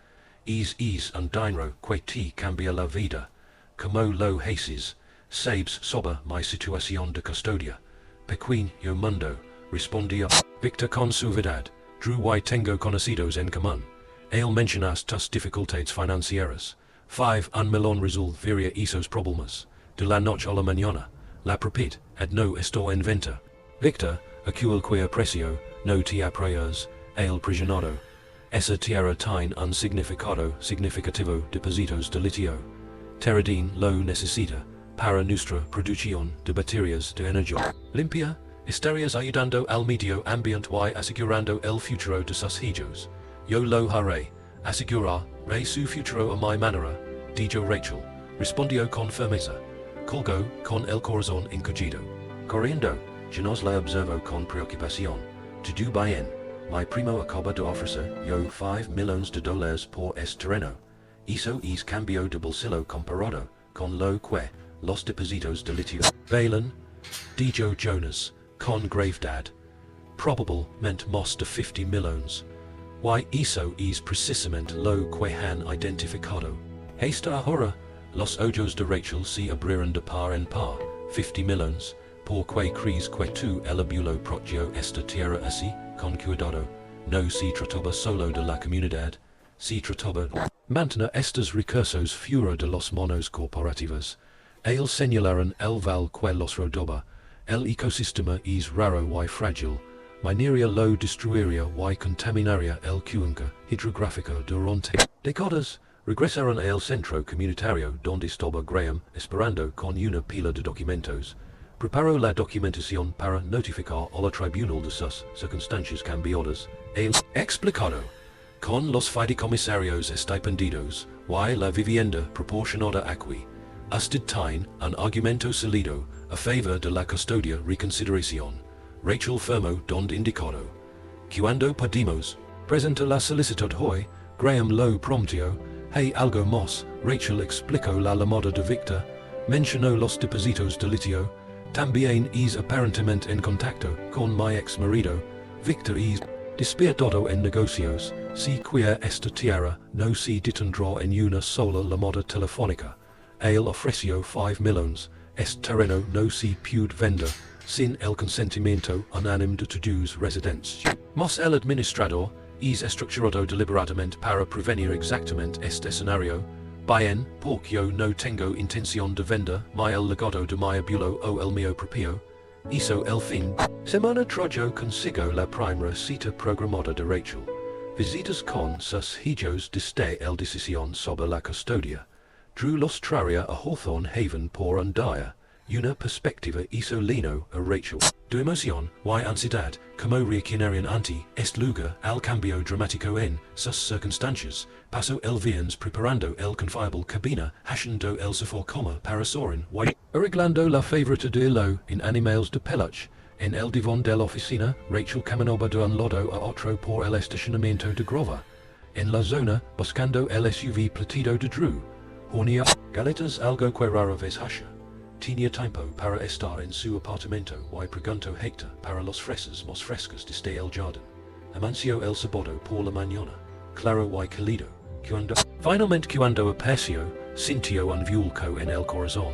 Es un dinero que te cambia la vida. Como lo haces, sabes sobre mi situación de custodia. Pequeño mundo, respondió Victor con suavidad. Drew y tengo conocidos en común. Él mencionas tus dificultades financieras. 1 millón resolvería esos problemas. De la noche a la mañana, la propiedad no está en venta. Victor, a cualquier precio, no te aprecias, el prisionero. Esa tierra tiene un significativo depósitos de litio. Terradín lo necesita para nuestra producción de baterías de energía limpia. Estarías ayudando al medio ambiente y asegurando el futuro de sus hijos. Yo lo haré. Aseguraré su futuro a mi manera, dijo Rachel. Respondio con firmeza. Colgo con el corazón encogido. Corriendo, yo nos la observo con preocupación. To do bien, mi primo acaba de ofrecer yo $5 million por este terreno. Eso es cambio de bolsillo comparado con lo que los depositos de litio valen. Dijo Jonas, con gravedad. Probable meant most de 50 millions. Y eso es precisamente lo que han identificado. Hasta ahora, los ojos de Rachel se abrieron de par en par, 50 millions, porque crees que tú el abuelo protegio esta tierra así, con cuidado, no se trataba solo de la comunidad, se trataba mantener estos recursos fuera de los monos corporativos. El señalaron el val que los rodaba, el ecosistema es raro y frágil, minería lo destruiría y contaminaría el cuenca hidrográfico durante décadas. Regresaron al centro comunitario donde estaba Graham esperando con una pila de documentos. Preparó la documentación para notificar al tribunal de sus circunstancias cambiadas. El explicado con los fideicomisarios estipendidos y la vivienda proporcionada aquí. Usted tiene un argumento sólido a favor de la custodia reconsideración. Rachel firmó donde indicado. Cuando podemos presenta la solicitud hoy, Graham lo prometió. Hey algo más, Rachel explicó la llamada de Victor, mencionó los depositos de litio, también es aparentemente en contacto con mi ex marido, Victor es despiertado en negocios, si queer esta tierra no se detendrá en una sola llamada telefónica, él ofreció 5 millions, este terreno no se puede vender, sin el consentimiento unánime de todos residentes. Mas el administrador, es estructurado deliberadamente para prevenir exactamente este escenario. Bien, porque yo no tengo intención de vender mi el legado de mi abuelo o el mío propio. Hizo el fin. Semana trajo consigo la primera cita programada de Rachel. Visitas con sus hijos desde el decisión sobre la custodia. Drew los traía a Hawthorne Haven por un día. Una perspectiva hizo lino a Rachel. De emoción y ansiedad, como reaccionarían ante este lugar al cambio dramático en sus circunstancias, pasó el viernes preparando el confiable cabina, haciendo el sofá coma para Soren y arreglando la favorita de hilo en animales de peluche. En el diván de la oficina, Rachel caminaba de un lado a otro por el estacionamiento de Grover. En la zona, buscando el SUV platido de Drew. Hornea galetas algo que rara vez hasha. Tenía tiempo para estar en su apartamento y preguntó Hector para los fresas más frescas desde el jardín. Amanció el sábado por la mañana, claro y cálido, finalmente cuando apareció, sintió un vuelco en el corazón.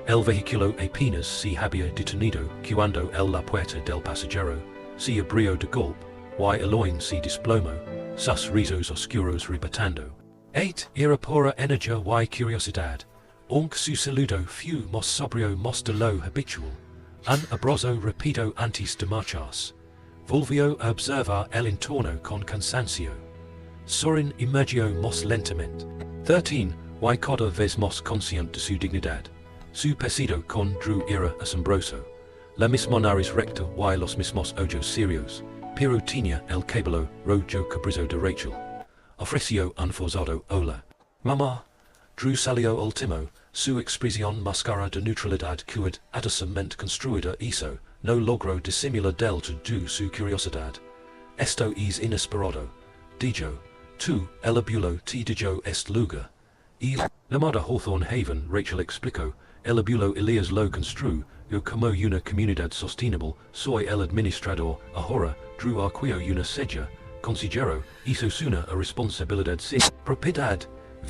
El vehículo apenas se había detenido cuando la puerta del pasajero se abrió de golpe, y Eloin se desplomó, sus rizos oscuros rebotando. Era pura energía y curiosidad. Aunque su saludo fue más sobrio más de lo habitual, un abrazo rápido antes de marcharse. Volvió a observar el entorno con cansancio. Soren emergió más lentamente. 13. Y cada vez más consciente de su dignidad. Su pasido con Drew era asombroso. La misma nariz recta y los mismos ojos serios, pero tenía el cabello rojo cabrizo de Rachel. Ofreció un forzado hola. Mamá. Drew salió último, su expresión máscara de neutralidad cuidadosamente construida hizo, no logró disimular del todo su curiosidad. Esto es inesperado. Dijo, tú, el abuelo te dijo este lugar. Y llamada Hawthorne Haven, Rachel explicó, el abuelo Elias lo construyó como una comunidad sostenible, soy el administrador, ahora, Drew arqueo una sella, considero, hizo una responsabilidad sin propiedad.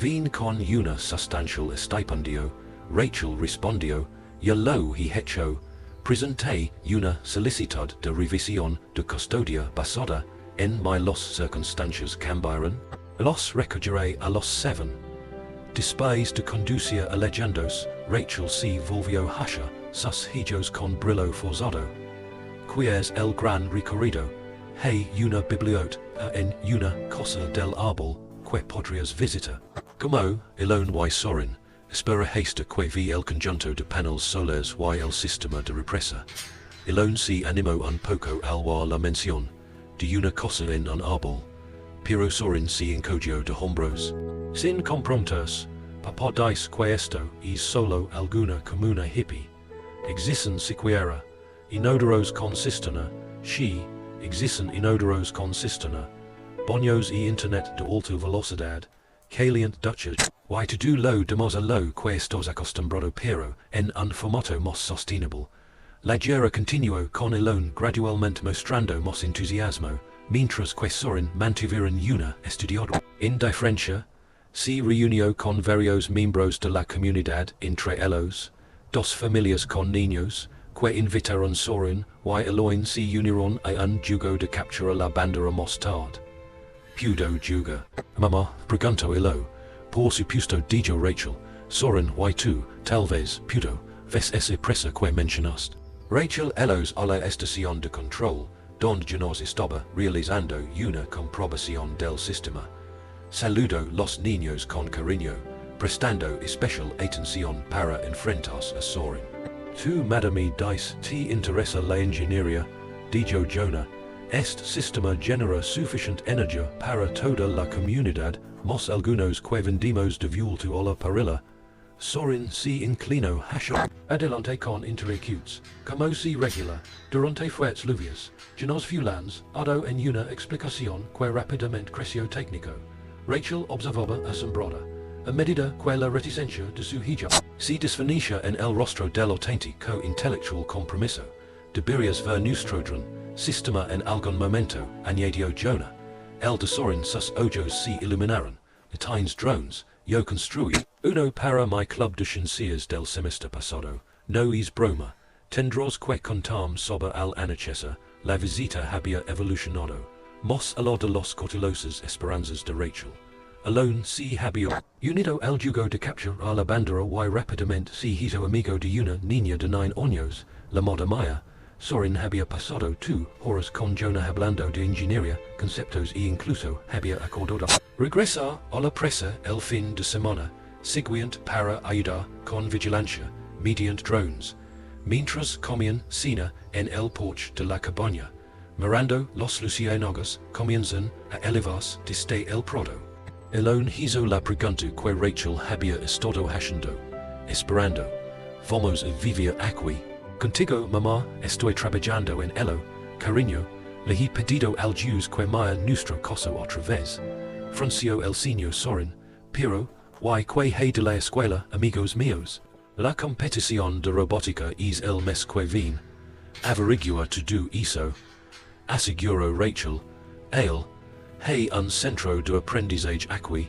Vin con una sustancial estipendio, Rachel respondió, yo lo he hecho, presenté una solicitud de revisión de custodia basada en los circunstancias cambiaron, los recogeré a los 7. Después de conducir a leyendos, Rachel se volvió hacia sus hijos con brillo forzado. Quies el gran recorrido, hay una biblioteca en una cosa del árbol, que podrías visitar. Como, Elon y Soren, espera Hasta que vi el conjunto de paneles solares y el sistema de represa. Elon se animó un poco al voir la mención de una cosa en un árbol, pero Soren se encogió de hombros. Sin comprometerse, Papadais que esto es solo alguna comuna hippie. Existen siquiera inodoros consistena, she, existen inodoros consistena, boños e internet de alta velocidad, caliente duchas, y to do lo demos a lo que estos acostumbrado pero en un formato más sostenible. La guerra continuó con elon gradualmente mostrando más entusiasmo, mientras que Sorin mantuvieron una estudiado indiferencia, se reunió con varios miembros de la comunidad entre ellos, dos familias con niños, que invitaron Sorin y Eloin se unieron a un juego de capturar la bandera más tarde. Pudo juga. Mamá, preguntó Elo, por supuesto dijo Rachel, Sorin y tú, tal vez, pudo, ves esa presa que mencionaste. Rachel Elos a la estación de control, donde yo nos estaba realizando una comprobación del sistema. Saludo los niños con cariño, prestando especial atención para enfrentarse a Sorin. Tu madame dice te interesa la ingeniería, dijo Jonah. Este sistema genera suficiente energía para toda la comunidad, más algunos que vendimos de vuelto a la parrilla. Sorin se inclinó hacia adelante con interacutes, como se regula, durante fuertes lluvias, llenos fulans, ado en una explicación que rápidamente creció técnico. Rachel observaba asombrada, a medida que la reticencia de su hija se desvanecía en el rostro del auténtico intelectual compromiso. Deberías ver nuestro sistema en algún momento, añadió Jonah. El de Sorin sus ojos se iluminaron. Tines drones, yo construí uno para mi club de ciencias del semestre pasado. No es broma. Tendrás que contarme sobre al anochecer. La visita había evolucionado. Más allá de los cautelosas esperanzas de Rachel. Alone se había unido al juego de capturar a la bandera y rápidamente se hizo amigo de una niña de 9 años, la moda Maya. Sorin había pasado 2 horas con Jonah hablando de ingeniería, conceptos e incluso había acordado regresar a la presa el fin de semana siguiente para ayudar con vigilancia mediante drones, mientras comían cena en el porche de la cabaña, mirando los luciérnagas comienzan a elevarse desde el prado. Elon hizo la pregunta que Rachel había estado haciendo, esperando. Vamos a vivir aquí. Contigo, mamá, estoy trabajando en ello, cariño, le he pedido al Jews que maya nuestra cosa otra vez. Frunció el señor Sorin, pero, y que he de la escuela, amigos míos. La competición de robótica es el mes que viene. Averigua to do eso. Aseguró Rachel. Él, hay un centro de aprendizaje aquí,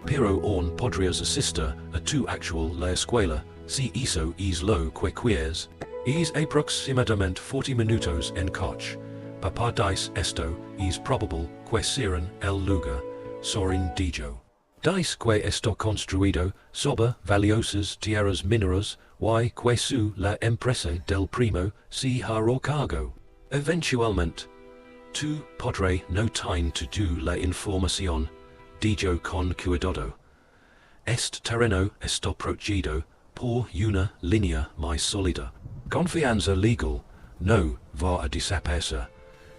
pero on podrías asistir a tu actual la escuela, si eso es lo que quieres. Es aproximadamente 40 minutos en coche. Papá dice esto es probable que serán el lugar. Sorin dijo. Dice que esto construido sobre valiosas tierras mineras y que su la empresa del primo se hará cargo. Eventualmente. Tu podré no time to do la información, dijo con cuidado. Este terreno está protegido por una línea muy sólida. Confianza legal no va a desaparecer.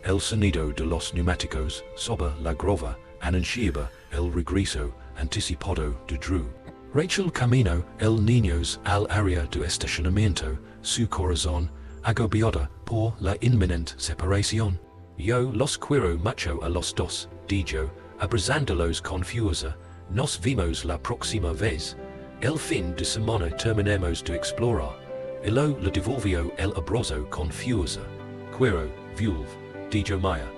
El sonido de los neumáticos sobre la grava anunciaba el regreso anticipado de Drew. Rachel caminó el niños al área de estacionamiento, su corazón agobiado por la inminente separación. Yo los quiero mucho a los dos, dijo, abrazándolos confusa. Nos vimos la próxima vez. El fin de semana terminemos de explorar. Elo le devolvió el abrazo confusa. Quiero, vulve, dijo Maya.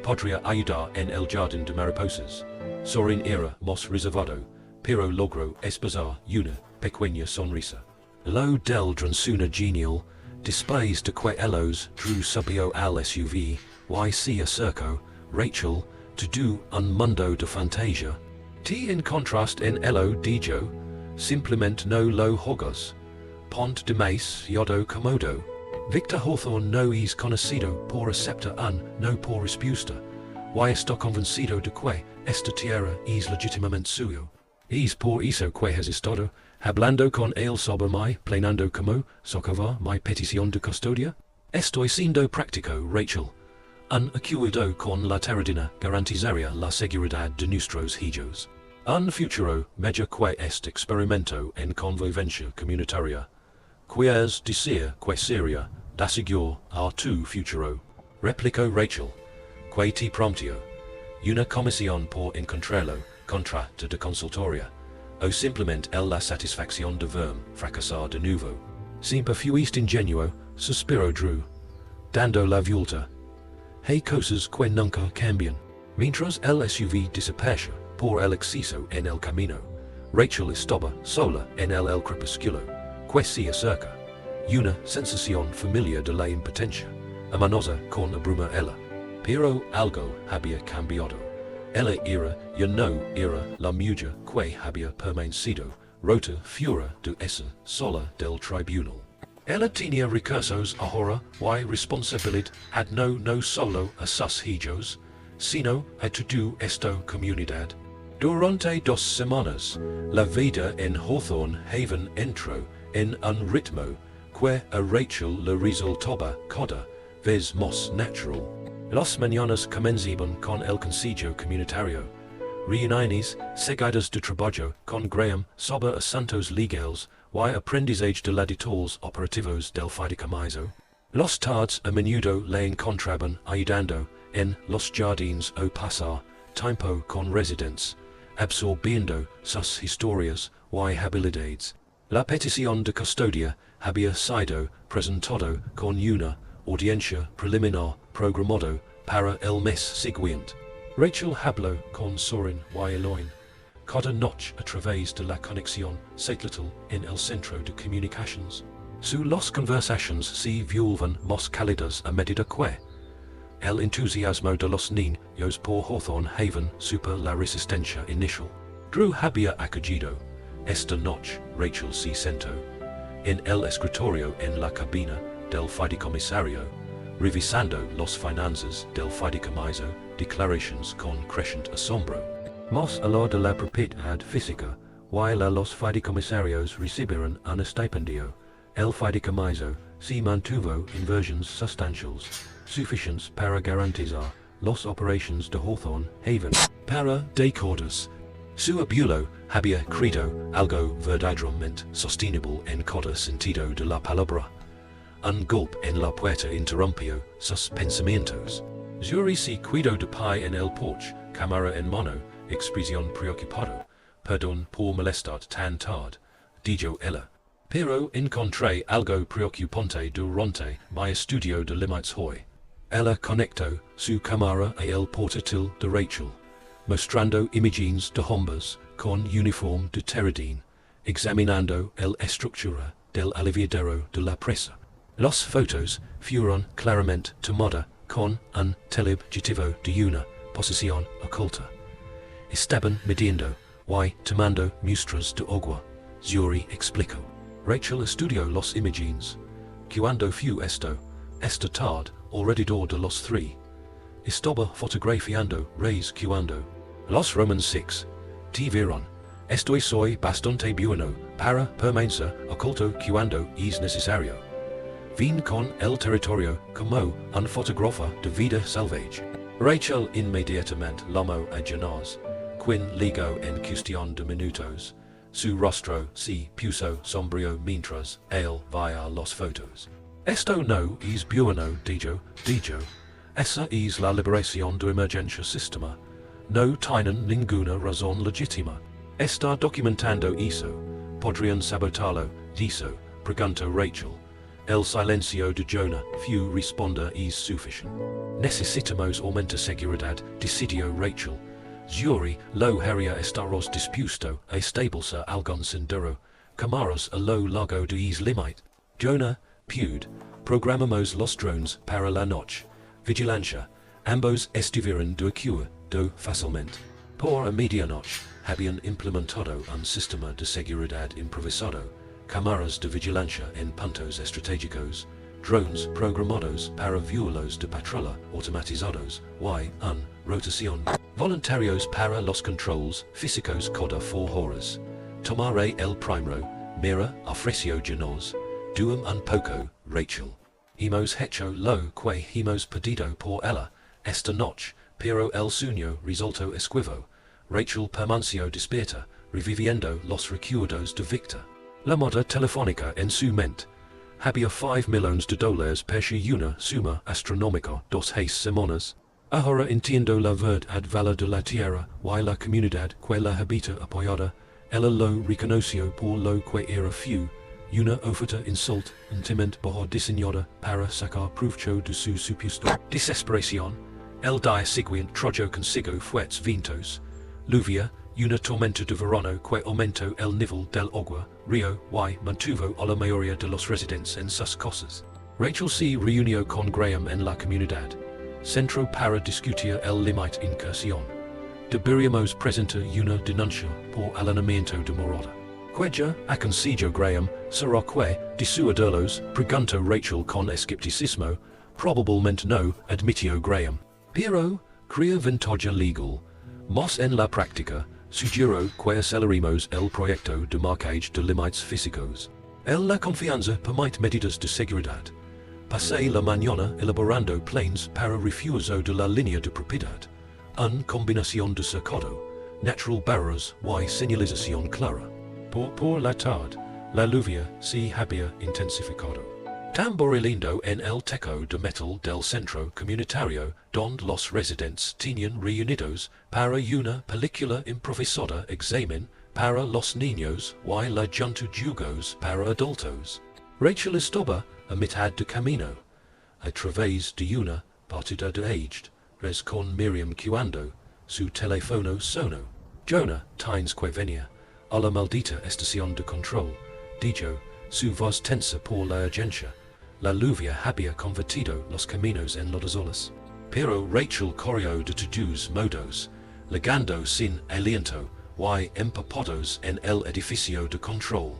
Podría ayudar en el jardín de mariposas. Sorin era más reservado, pero logró esbozar una pequeña sonrisa. Lo del dransuna genial, después de que ellos Drew subió al SUV, y se acercó, Rachel, to do un mundo de fantasia. Te en contraste en ello dijo, simplemente no lo jugas. Pont de mais yodo comodo. Victor Hawthorne no es conocido por aceptar un no por respuesta. Y está convencido de que esta tierra es legítimamente suyo. Es por eso que has estado hablando con él sobre mi planando como socavar mi petición de custodia. Estoy siendo práctico, Rachel. Un acuerdo con la terradina garantizaría la seguridad de nuestros hijos. Un futuro major que est experimento en convivencia comunitaria. Quies decir que seria, da segure a tu futuro. Replicó Rachel. Que te promptio. Una comisión por encontrarlo, contra de consultoria. O simplement el la satisfacción de verme fracasar de nuevo. Siempre fuiste ingenuo, suspiro drew. Dando la vuelta. Hay cosas que nunca cambian. Mientras el SUV desaparece por el exceso en el camino. Rachel estaba sola en el crepúsculo. Que se acerca. Una sensación familiar de la impotencia. Amanosa con abruma ella. Pero algo había cambiado. Ella ya no era la mujer que había permanecido, rota fuera de esa sola del tribunal. Ella tenía recursos ahora y responsabilidad no solo a sus hijos, sino a toda esta comunidad. Durante 2 semanas, la vida en Hawthorne Haven entró en un ritmo que a Rachel le resultaba cada vez más natural. Las mañanas comenzaban con el consejo comunitario. Reuniones seguidas de trabajo con Graham sobre asuntos legales y aprendizaje de la detalles operativos del fideicomiso. Los tardes a menudo le encontraban ayudando en los jardines o pasar tiempo con residentes, absorbiendo sus historias y habilidades. La petición de custodia había sido presentado con una audiencia preliminar programado para el mes siguiente. Rachel habló con Soren y Eloine cada noche a través de la conexión satelital en el centro de comunicaciones. Las conversaciones se vuelven más cálidas a medida que el entusiasmo de los niños por Hawthorne Haven supera la resistencia inicial. Drew había acogido. Esta noche Rachel se sentó en el escritorio en la cabina del fideicomisario, revisando las finanzas del fideicomiso, declaraciones con creciente asombro. Más allá de la propiedad física, while los fideicomisarios recibieron un estipendio, el fideicomiso se mantuvo inversiones sustanciales, suficientes para garantizar las operaciones de Hawthorne Haven. Para décadas, su abuelo había creído algo verdaderamente sostenible en cada sentido de la palabra. Un golpe en la puerta interrumpió sus pensamientos. Yuri se cuidó de pie en el porche, cámara en mano, expresión preocupado. Perdón por molestar tan tarde, dijo ella. Pero encontré algo preocupante durante mi estudio de límites hoy. Ella conectó su cámara a el portátil de Rachel, mostrando imágenes de hombres con uniforme de terradín, examinando el estructura del aliviadero de la presa. Las fotos fueron claramente tomadas con un teleobjetivo de una posición oculta. Estaban midiendo y tomando muestras de agua, Yuri explicó. Rachel estudió las imágenes. Cuando fue esta tarde, alrededor de las 3. Estaba fotografiando reyes cuando los Romans 6. Te vieron. Soy bastante bueno para permanecer oculto cuando es necesario. Vin con el territorio como un fotógrafo de vida salvaje. Rachel inmediatamente llamó a Janaz, quien ligó en cuestión de minutos. Su rostro se puso sombrío mientras él veía las fotos. Esto no es bueno, dijo. Esa es la liberación de emergencia sistema. No tienen ninguna razón legítima. Está documentando eso. Podrían sabotarlo, dijo, preguntó Rachel. El silencio de Jonah fue responder es suficiente. Necesitamos aumentar seguridad, decidió Rachel. Yuri lo haría estaros dispuesto a establecer algún sendero, cámaras a lo largo de es límite. Jonah, Pude, programamos los drones para la noche. Vigilancia, ambos estuvieron de acuerdo fácilmente. Por a medianoche, habían implementado un sistema de seguridad improvisado, cámaras de vigilancia en puntos estratégicos, drones programados para vuelos de patrulla automatizados, y rotación. Voluntarios para los controls físicos cada 4 horas. Tomaré el primero, mira, ofreció Janaz. Duum un poco, Rachel. Hemos hecho lo que hemos pedido por ella esta noche, pero el sueño resultó esquivo. Rachel permancio despierta, reviviendo los recuerdos de Victor. La moda telefónica en su mente. Había 5 millones de dólares per una suma astronómica 2 semanas. Ahora entiendo la verdad valor de la tierra, y la comunidad que la habita apoyada. Ella lo reconoció por lo que era few. Una oferta insultantemente bajo diseñada para sacar provecho de su supuesto desesperación. El día siguiente trajo consigo fuertes vientos. Lluvia, una tormenta de verano que aumentó el nivel del agua, río y mantuvo a la mayoría de los residentes en sus casas. Rachel se reunió con Graham en la comunidad. Centro para discutir el límite incursión. Deberíamos presentar una denuncia por allanamiento de morada. Queja aconsejo Graham, será que, de suaderlos, preguntó Rachel con escepticismo, probablemente no, admitió Graham. Pero, crea ventaja legal. Mas en la práctica, sugiero que aceleremos el proyecto de marcaje de límites físicos. El la confianza permite medidas de seguridad. Pasé la mañana elaborando planes para refuerzo de la línea de propiedad. Una combinación de cercado, natural barreras y señalización clara. Por la tarde, la lluvia se había intensificado. Tamborilando en el techo de metal del centro comunitario, donde los residentes tenían reunidos para una película improvisada examen para los niños y la junta jugos para adultos. Rachel estaba a mitad de camino, a través de una partida de aged, res con Miriam cuando su teléfono sonó. Jonah, tines que venía a la maldita estación de control, dijo, su voz tensa por la urgencia. La lluvia había convertido los caminos en lodosolas. Pero Rachel corrió de todos modos, llegando sin aliento, y empapados en el edificio de control.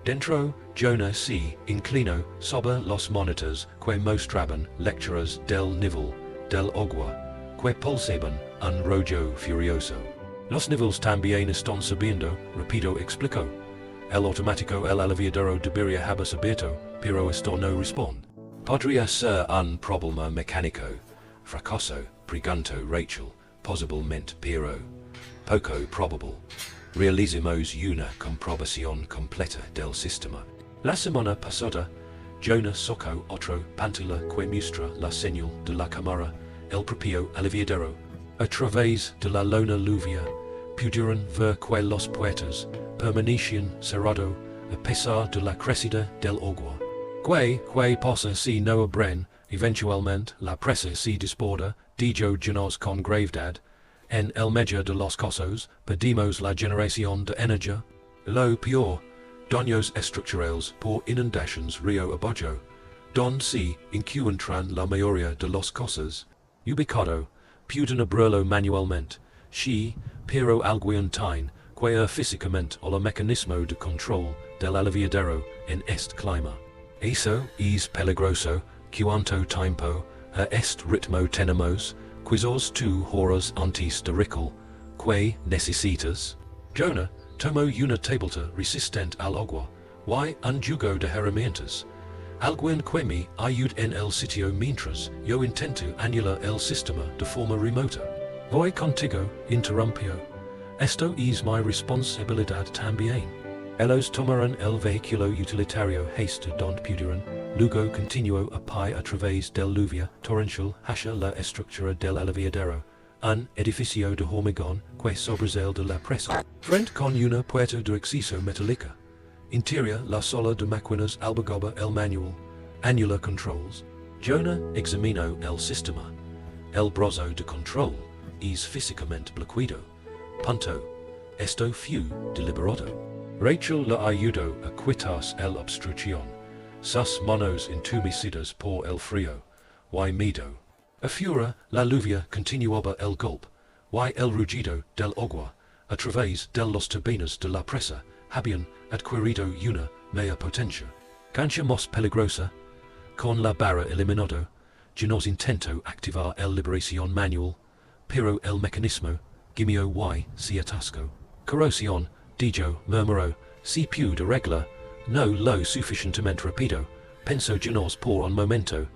Dentro, Jonah se inclinó sobre los monitors que mostraban lecturas del nivel del agua, que pulsaban un rollo furioso. Los niveles también están subiendo, rápido explicó. El automático el aliviadero debería haberse abierto, pero esto no responde. Podría ser un problema mecánico. Fracaso, preguntó Rachel, posiblemente pero poco probable. Realicemos una comprobación completa del sistema. La semana pasada, Jonah sacó otro pantalla que muestra la señal de la cámara, el propio aliviadero. A través de la lona lluvia, pudieron ver que los puertas permanecían cerrado a pesar de la crecida del agua. Que pasa si no abren, eventualmente la presa se desborda, dijo Jonas con gravedad. En el medio de los casos, pedimos la generación de energía. Lo peor, daños estructurales por inundaciones río abajo, donde se encuentran la mayoría de los casos. Ubicado, pueden abrirlo manualmente, sí, pero alguien tiene que ir físicamente al mecanismo de control del aliviadero en este clima. Eso es peligroso, cuanto tiempo, a este ritmo tenemos, quizás tú horas antes de recall, que necesitas. Jonah tomó una tableta resistente al agua, y un jugo de herramientas. Alguien que me ayude en el sitio mientras yo intento anular el sistema de forma remota. Voy contigo, interrumpió. Esto es mi responsabilidad también. Ellos tomaron el vehículo utilitario Hasta donde pudieron, luego continuó a pie a través del lluvia torrencial hacia la estructura del aliviadero, un edificio de hormigón que sobresale de la presa, frente con una puerta de acceso metálica. Interior la sala de máquinas albergaba el manual, annular controls. Jonah examinó el sistema. El brazo de control es físicamente bloqueado. Punto. Esto fue deliberado. Rachel le ayudó a quitarse el obstrucción. Sus manos entumecidas por el frío. Y miedo. Afuera, la lluvia continuaba el golpe. Y el rugido del agua, a través de los turbinas de la presa, habían adquirido una mayor potencia. Cancha más peligrosa. Con la barra eliminado, Jonas intentó activar el liberación manual, pero el mecanismo, gimió y se atascó. Corrosión, dijo, murmuró, si pude arreglar, no lo suficientemente rápido, pensó Jonas por un momento,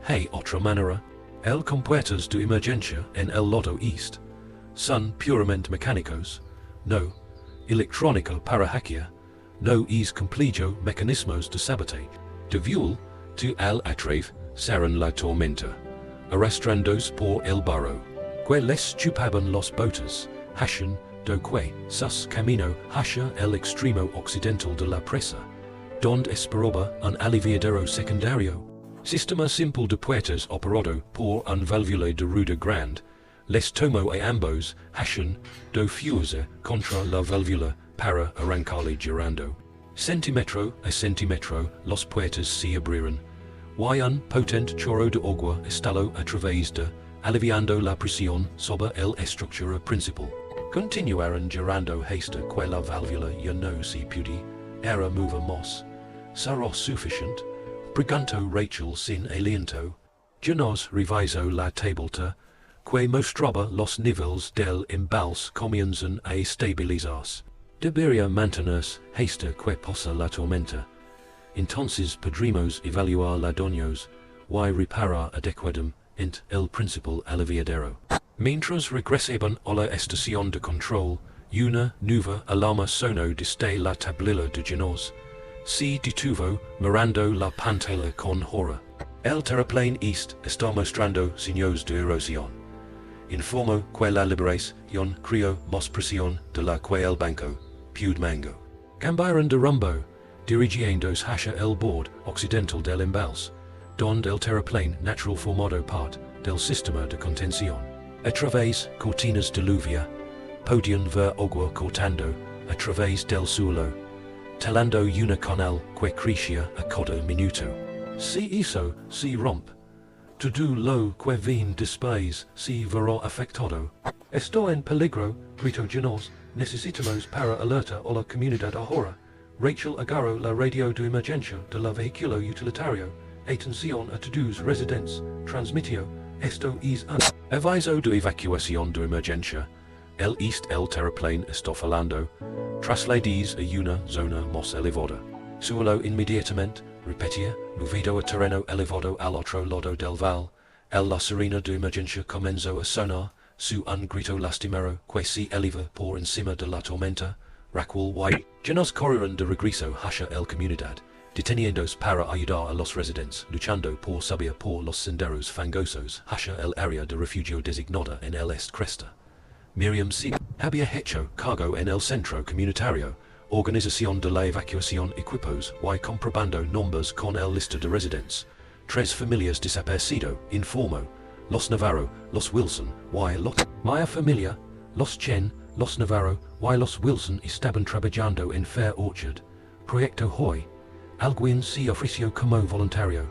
hey otra manera. El compuertas de emergencia en el lado east. son puramente mecanicos, no, electrónico para hackear, no es complejo mecanismos de sabotaje, de viol, tu al atreve, saran la tormenta, arrastrandos por el barro, que les chupaban los botes, hashan, do que, sus camino hacia el extremo occidental de la presa, donde esperaba un aliviadero secundario, sistema simple de puertas operado por un válvula de rueda grande, les tomo a ambos, hashan, do fuerza contra la válvula para arrancarle girando. Centímetro a centímetro, los puertas se abrieron. Y un potente chorro de agua estalló a través de, aliviando la presión sobre el estructura principal. Continuaron girando hasta que la válvula ya no se pude, era mover más. ¿Será suficiente? Preguntó Rachel sin aliento. Ya nos revisó la tableta, que mostraba los niveles del embalse comienzan a estabilizarse. Debería mantenerse hasta que pasa la tormenta. Entonces podremos evaluar la daños y reparar adecuadamente el principal aliviadero. Mientras regresaban a la estación de control, una nueva alarma sonó desde la tablilla de Genos. Se detuvo mirando la pantalla con horror. El terraplén está mostrando signos de erosión. Informó que la liberación creó más presión de la que el banco pudo mango. Cambiaron de rumbo, dirigiéndose hacia el borde occidental del embalse, donde el terraplén natural formado parte del sistema de contención. A través cortinas de lluvia, podían ver agua cortando a través del suelo, talando una canal que crecía a cada minuto. Si eso se rompe, todo lo que viene después se verá afectado. Estoy en peligro, gritó Genos. Necesitamos para alertar a la comunidad ahora. Rachel agarró la radio de emergencia de la vehículo utilitario. Atención a todos residentes. Transmitió. Esto es un aviso de evacuación de emergencia. El terraplén está falando. Traslades a una zona más elevada. Suelo inmediatamente. Repetía. Movido a terreno elevado al otro lado del val. La sirena de emergencia comenzó a sonar. Su un grito lastimero que se eleva por encima de la tormenta. Raquel y Genos corrieron de regreso hacia el comunidad, deteniéndose para ayudar a los residentes, luchando por subir por los senderos fangosos hacia el área de refugio designada en el cresta. Miriam se había hecho cargo en el centro comunitario, organización de la evacuación equipos y comprobando nombres con el lista de residentes. 3 familias desaparecido, informó. Los Navarro, los Wilson, y los Maya familia, los Chen, los Navarro, y los Wilson estaban trabajando en Fair Orchard. Proyecto Hoy. Alguien se ofreció como voluntario.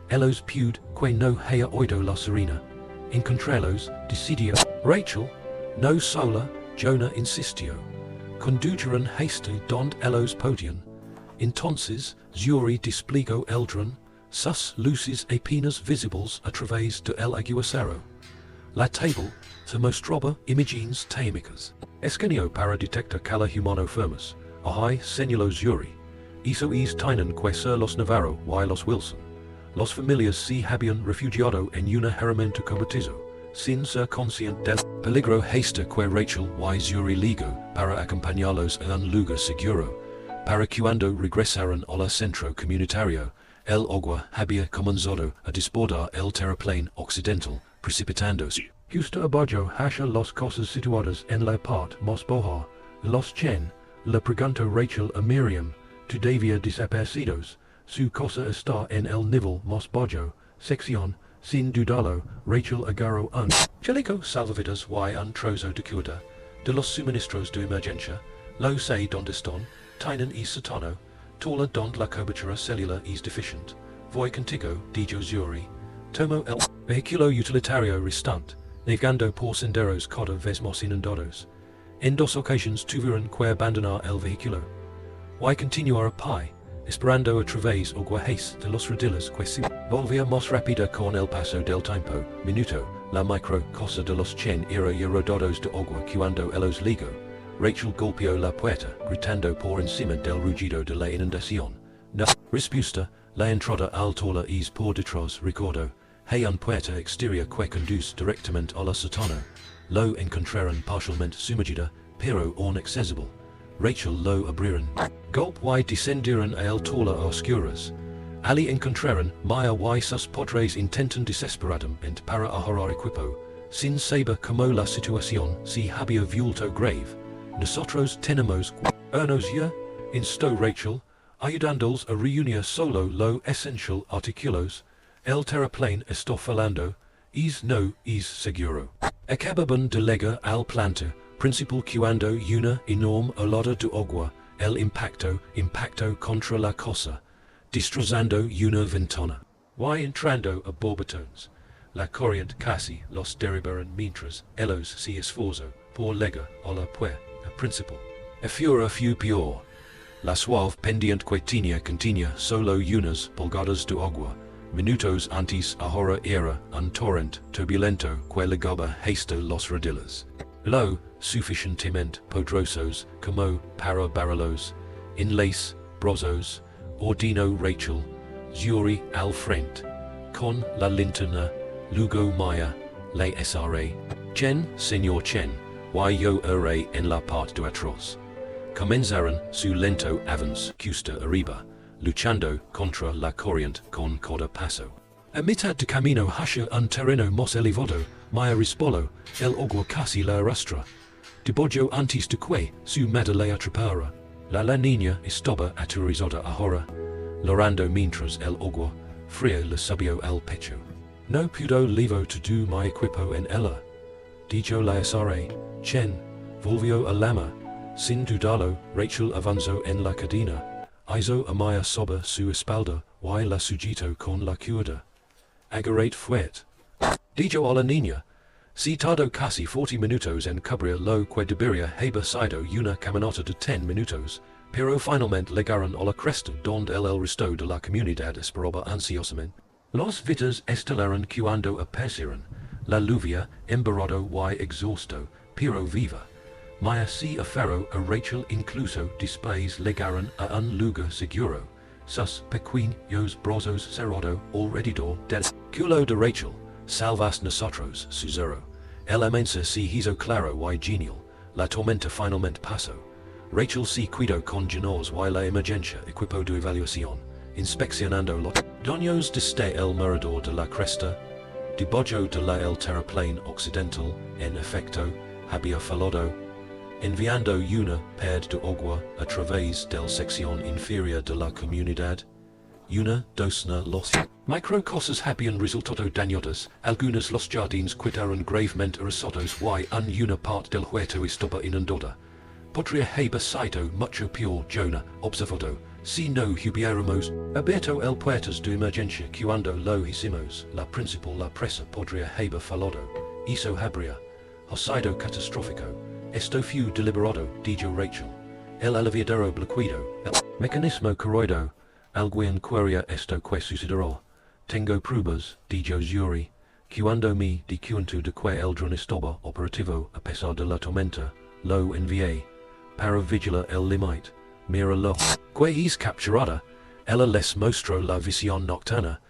Ellos pude que no haya oído la sirena. Encontrarlos, decidió. Rachel, no sola, Jonah insistió. Condujeron hasta donde ellos podían. Entonces, Yuri desplegó el dron. Sus luces apenas visibles a través de el aguacero. La table se mostraba imágenes técnicas. Escaneó para detectar cada humano firmes. Ahí señaló Yuri. Eso es tienen que ser los Navarro y los Wilson. Las familias se habían refugiado en un herramienta cobertizo, sin ser consciente del peligro hasta que Rachel y Yuri ligó para acompañarlos a un lugar seguro. Para cuando regresaron al centro comunitario, el agua había comenzado a desbordar el terraplén occidental, precipitándose justo abajo hacia las cosas situadas en la parte más baja. Los Chen, le preguntó Rachel a Miriam, todavía desaparecidos, su cosa está en el nivel más bajo. Sección, sin dudarlo, Rachel agarró un chaleco salvavidas y un trozo de cuerda de los suministros de emergencia. Lo sé donde están, tienen y sótano. Tola donde la cobertura celular es deficient. Voy contigo, dijo Yuri. Tomo el vehículo utilitario restante, navegando por senderos cada vez más inundados. En 2 ocasiones tuvieron que abandonar el vehículo. Y continuar a pie, esperando a través agua haze de los radiles que se volvía más rápida con el paso del tiempo. Minuto, la micro cosa de los Chen era ya rodados de agua cuando ellos ligó. Rachel golpeó la puerta, gritando por encima del rugido de la inundación. No respuesta, la entrada al tola es por detrás, recordó. hey un puerta exterior que conduce directamente a la sótano, lo encontraron parcialmente sumergida, pero aún accesible. Rachel lo abrieron. Golpe y descendieron a el tola oscuras. Ali encontraron Maya y sus padres intentan desesperadamente para ahorrar equipo, sin saber cómo la situación se había vuelto grave. Nosotros tenemos ernos ya, instó Rachel, ayudándolos a reunir solo lo esencial artículos. El terraplén está falando, no es seguro. Acababan de llegar al planta principal cuando una enorme olada de agua, el impacto contra la cosa, destrozando una ventana. Y entrando a borbotones. La corriente casi los derribaron mientras ellos se esforzó por llegar a la puerta principal. A fura fue peor. La suave pendiente que contenía solo unas pulgadas de agua. Minutos antes ahora era un torrente turbulento que legaba hasta los rodillas. Lo suficientemente poderosos como para barrelos, enlace, brazos, ordinó Rachel, Yuri al frente, con la linterna, luego Maya, la SRA, Chen, señor Chen, y yo iré en la parte de atrás. Comenzaron su lento avance cuesta arriba, luchando contra la corriente con cada paso. A mitad de camino hacia un terreno más elevado, Maya resbaló, el agua casi la arrastra. Debajo antes de que su madre la atrapara. La niña estaba aterrorizada ahora, llorando mientras el agua fría le subió al pecho. No pudo levo todo mi equipo en ella. Dijo la SRA, Chen, volvió a lama. Sin dudarlo, Rachel avanzó en la cadena. Hizo a Maya sobre su espalda, y la sujetó con la cuerda. Agarrate fuerte. Dijo a la niña. Se tardó casi 40 minutos en cubrir lo que debería haber sido una caminata de 10 minutos, pero finalmente llegaron a la cresta donde el resto de la comunidad esperaba ansiosamente. Los vidas estelaron cuando aparecieron. La lluvia, embarrado y exhausto, pero viva. Maya se aferró a Rachel incluso después llegaron a un lugar seguro. Sus pequeños brazos cerrado alrededor del culo de Rachel. Salvas nosotros, Susuro. El amenaza se hizo claro y genial. La tormenta finalmente pasó. Rachel se cuidó con Janos y la emergencia equipo de evaluación, inspeccionando los daños desde el mirador de la cresta. Debajo de la el terraplén occidental, en efecto, había fallado, enviando una ped de agua a través del sección inferior de la comunidad. Una docena los microcosas habían resultado dañadas, algunos los jardines quedaron gravemente arrasados y una parte del huerto estaba inundada. Podría haber sido mucho peor, Jonah observado, si no hubiéramos abierto el puertas de emergencia cuando lo hicimos. La principal la presa podría haber fallado. Eso habría sido catastrófico. Esto fue deliberado, dijo Rachel. El aliviadero bloqueado, el mecanismo corroído. Alguien quería esto que sucederá. Tengo pruebas, dijo Yuri, cuando me di cuenta de que el dron estaba operativo a pesar de la tormenta, lo envié. Para vigilar el límite, míralo. Que es capturada, ella les mostró la visión nocturna,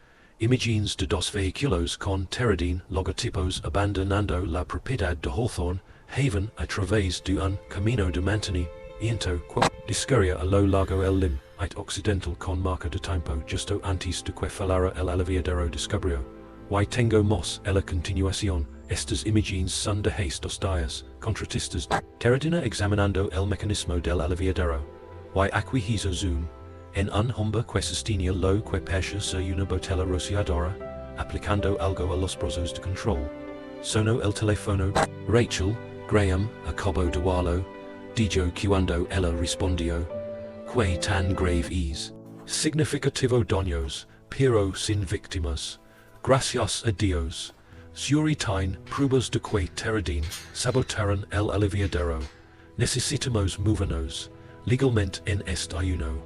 imágenes de dos vehículos con Teradine logotipos abandonando la propiedad de Hawthorne, Haven a través de un camino de mantenimiento que discurría a lo largo el límite occidental con marca de tiempo justo antes de que fallara el aliviadero descubrió. Y tengo más a la continuación. Estas imágenes son de hace 2 días, contratistas Teradina examinando el mecanismo del aliviadero. Y aquí hizo zoom, en un hombre que sostenía lo que parecía ser una botella rociadora, aplicando algo a los brazos de control. Sonó el teléfono. Rachel, Graham, acabo de wallo, dijo cuando ella respondió. Que tan grave es. Significativo daños, pero sin víctimas. Gracias a Dios. Tiene pruebas de que Teradine sabotaron el aliviadero. Necesitamos movernos legalmente en este ayuno.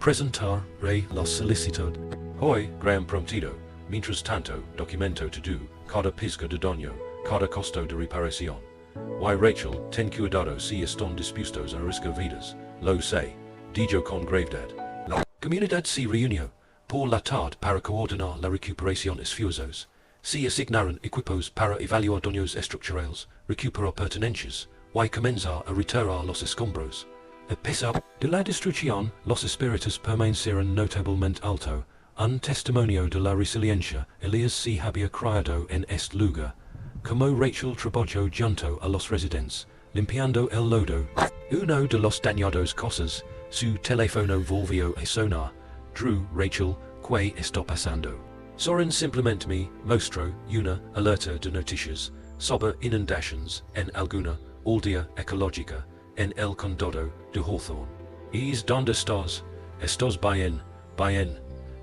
Presentar la solicitud. Hoy, Graham prometido. Mientras tanto, documento todo, cada pizca de daño, cada costo de reparación. Y Rachel, ten cuidado si están dispuestos a arriesgar vidas. Lo sé. Dijo con gravedad. La comunidad se reunió por la tarde para coordinar la recuperación esfuerzos. Si asignaron equipos para evaluar daños estructurales, recuperar pertenencias, y comenzar a retirar los escombros. A pesar de la destrucción, los espíritus permanecieron notablemente alto. Un testimonio de la resiliencia, Elías se había criado en este lugar. Como Rachel trabajó junto a los residentes, limpiando el lodo. Uno de los dañados cosas, su teléfono volvió a sonar. Drew, Rachel, ¿qué está pasando? Soren simplemente me mostró una alerta de noticias sobre inundaciones en alguna aldea ecológica en el condado de Hawthorne. ¿Es donde estás? Estás bien, bien.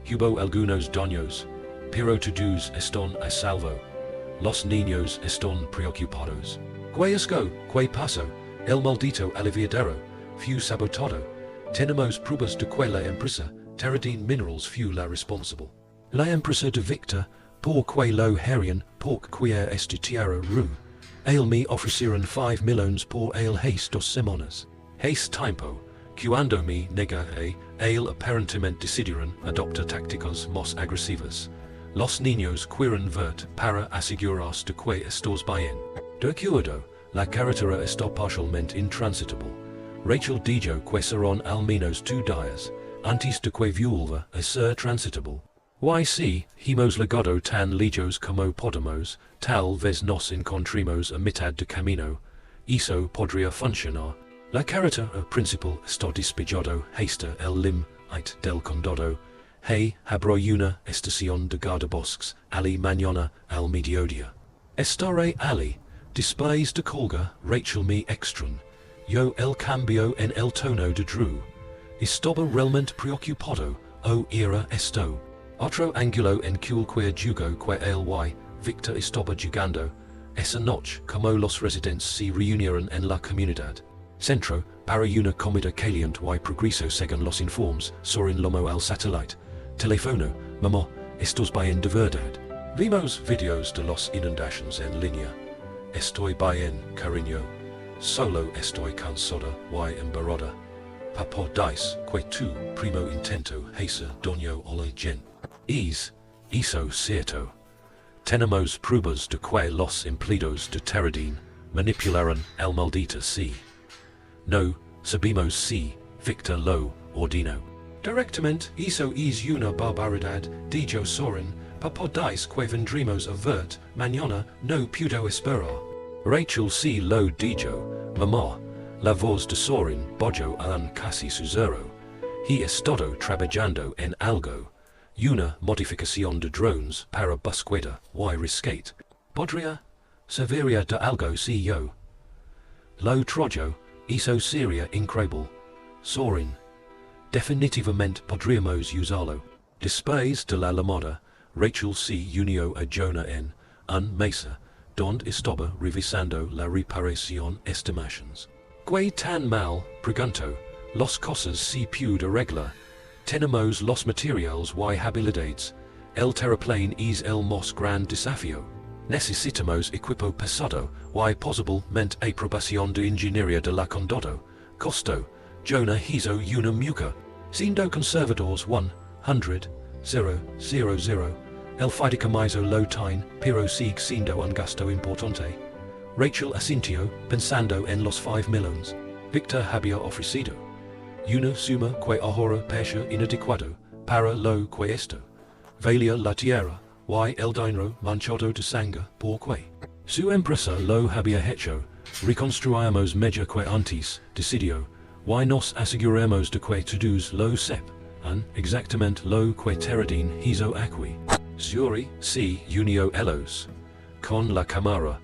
Hubo algunos daños, pero todos están a salvo. Los niños están preocupados. ¿Qué esco? ¿Qué pasó? El maldito aliviadero fue sabotado. Tenemos pruebas de que la empresa Heredar Minerals fue la responsable. La empresa de Victor, por que lo harían, por que esta tierra ru. El me ofrecieron 5 millones por el hace 2 semanas. Hace tiempo, cuando me negaré, el aparentemente decidieron adoptar tácticas más agresivas. Los niños quieren verte para asegurarse de que estás bien. De acuerdo, la carretera está parcialmente intransitable. Rachel dijo que serán al menos 2 días, antes de que vuelva a ser transitable. Y si hemos llegado tan lejos como podemos, tal vez nos encontremos a mitad de camino. Eso podría funcionar. La carretera principal está despejado hasta el límite del condado. Habrá una estación de guardabosques allí mañana al mediodía. Estaré allí. Después de colgar, Rachel me extrañó. Yo el cambio en el tono de Drew. Estaba realmente preocupado, era esto. Otro ángulo en que jugo que el Victor estaba jugando. Esa noche, como los residentes se reunieron en la comunidad. Centro, para una comida caliente y progreso según los informes, Soren lomo al satélite. Teléfono, mamá, ¿estás bien de verdad? Vimos videos de las inundaciones en línea. Estoy bien, cariño. Solo estoy cansada y embarrada. Papá dice que tu primo intento hacer daño a la gente. Eso cierto. Tenemos pruebas de que los empleados de Heredar manipularon el maldito sí. No sabemos si Victor lo ordenó. Directamente, eso es una barbaridad, dijo Soren. Papá dice que vendremos a verte mañana, no puedo esperar. Rachel sí lo dijo, mamá. La voz de Soren bajó a un casi susurro. He estado trabajando en algo. Una modificación de drones para búsqueda y rescate. Podría servir de algo si yo lo troyo. Eso sería increíble. Soren. Definitivamente podríamos usarlo. Después de la llamada, Rachel se unió a Jonah en un mesa, donde estaba revisando la reparación estimations. ¿Qué tan mal? Preguntó. Las cosas se puede arreglar. Tenemos los materiales y habilidades. El terraplane es el más gran desafío. Necesitamos equipo pesado y posiblemente aprobación de ingeniería de la condado. Costo. Jonah hizo una muca. Siendo conservadores 100,000. El fideicomiso lo tiene, pero sigue siendo un gasto importante. Rachel asintió, pensando en los 5 millones. Victor había ofrecido una suma que ahora pareció inadecuado para lo que esto valía la tierra y el dinero manchado de sangre porque su empresa lo había hecho. Reconstruiremos mejor que antes, decidió, y nos aseguremos de que todos lo sepan exactamente lo que Heredar hizo aquí. Suri se unió ellos con la cámara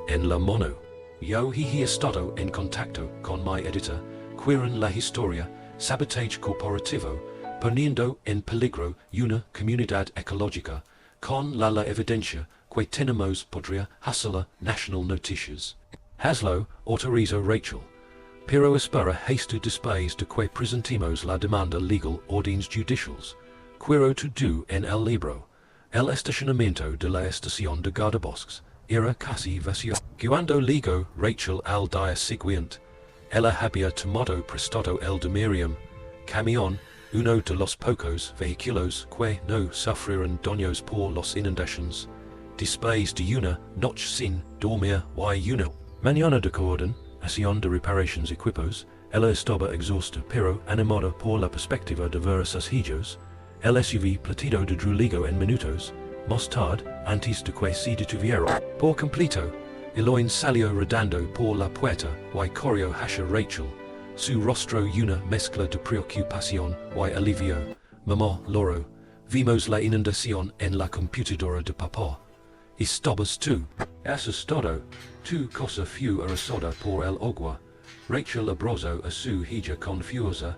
en la mano. Yo he estado en contacto con mi editor. Quieren la historia, sabotaje corporativo, poniendo en peligro una comunidad ecológica, con la evidencia que tenemos podría hacerla national noticias. Hazlo, autorizo Rachel. Pero espera hasta después de que presentemos la demanda legal órdenes judiciales. Quiero todo en el libro. El estacionamiento de la estación de guardabosques era casi vacío. Cuando llegó Rachel al día siguiente, ella había tomado prestado el de Miriam, camión, uno de los pocos vehículos que no sufrieron daños por las inundaciones. displays de una, notch sin, dormir, y una. Mañana de coorden, acción de reparations equipos, ella estaba exhausta pero animada por la perspectiva de ver a sus hijos, el SUV platido de druligo en minutos, más tarde, antes de que se detuviera, por completo, Eloin salió rodando por la puerta, y corrió hacia Rachel, su rostro una mezcla de preocupación y alivio. Mamá, Loro, vimos la inundación en la computadora de papá. ¿Estabas tú asustado? Tu cosa fue arrasada por el agua. Rachel abrazó a su hija confusa.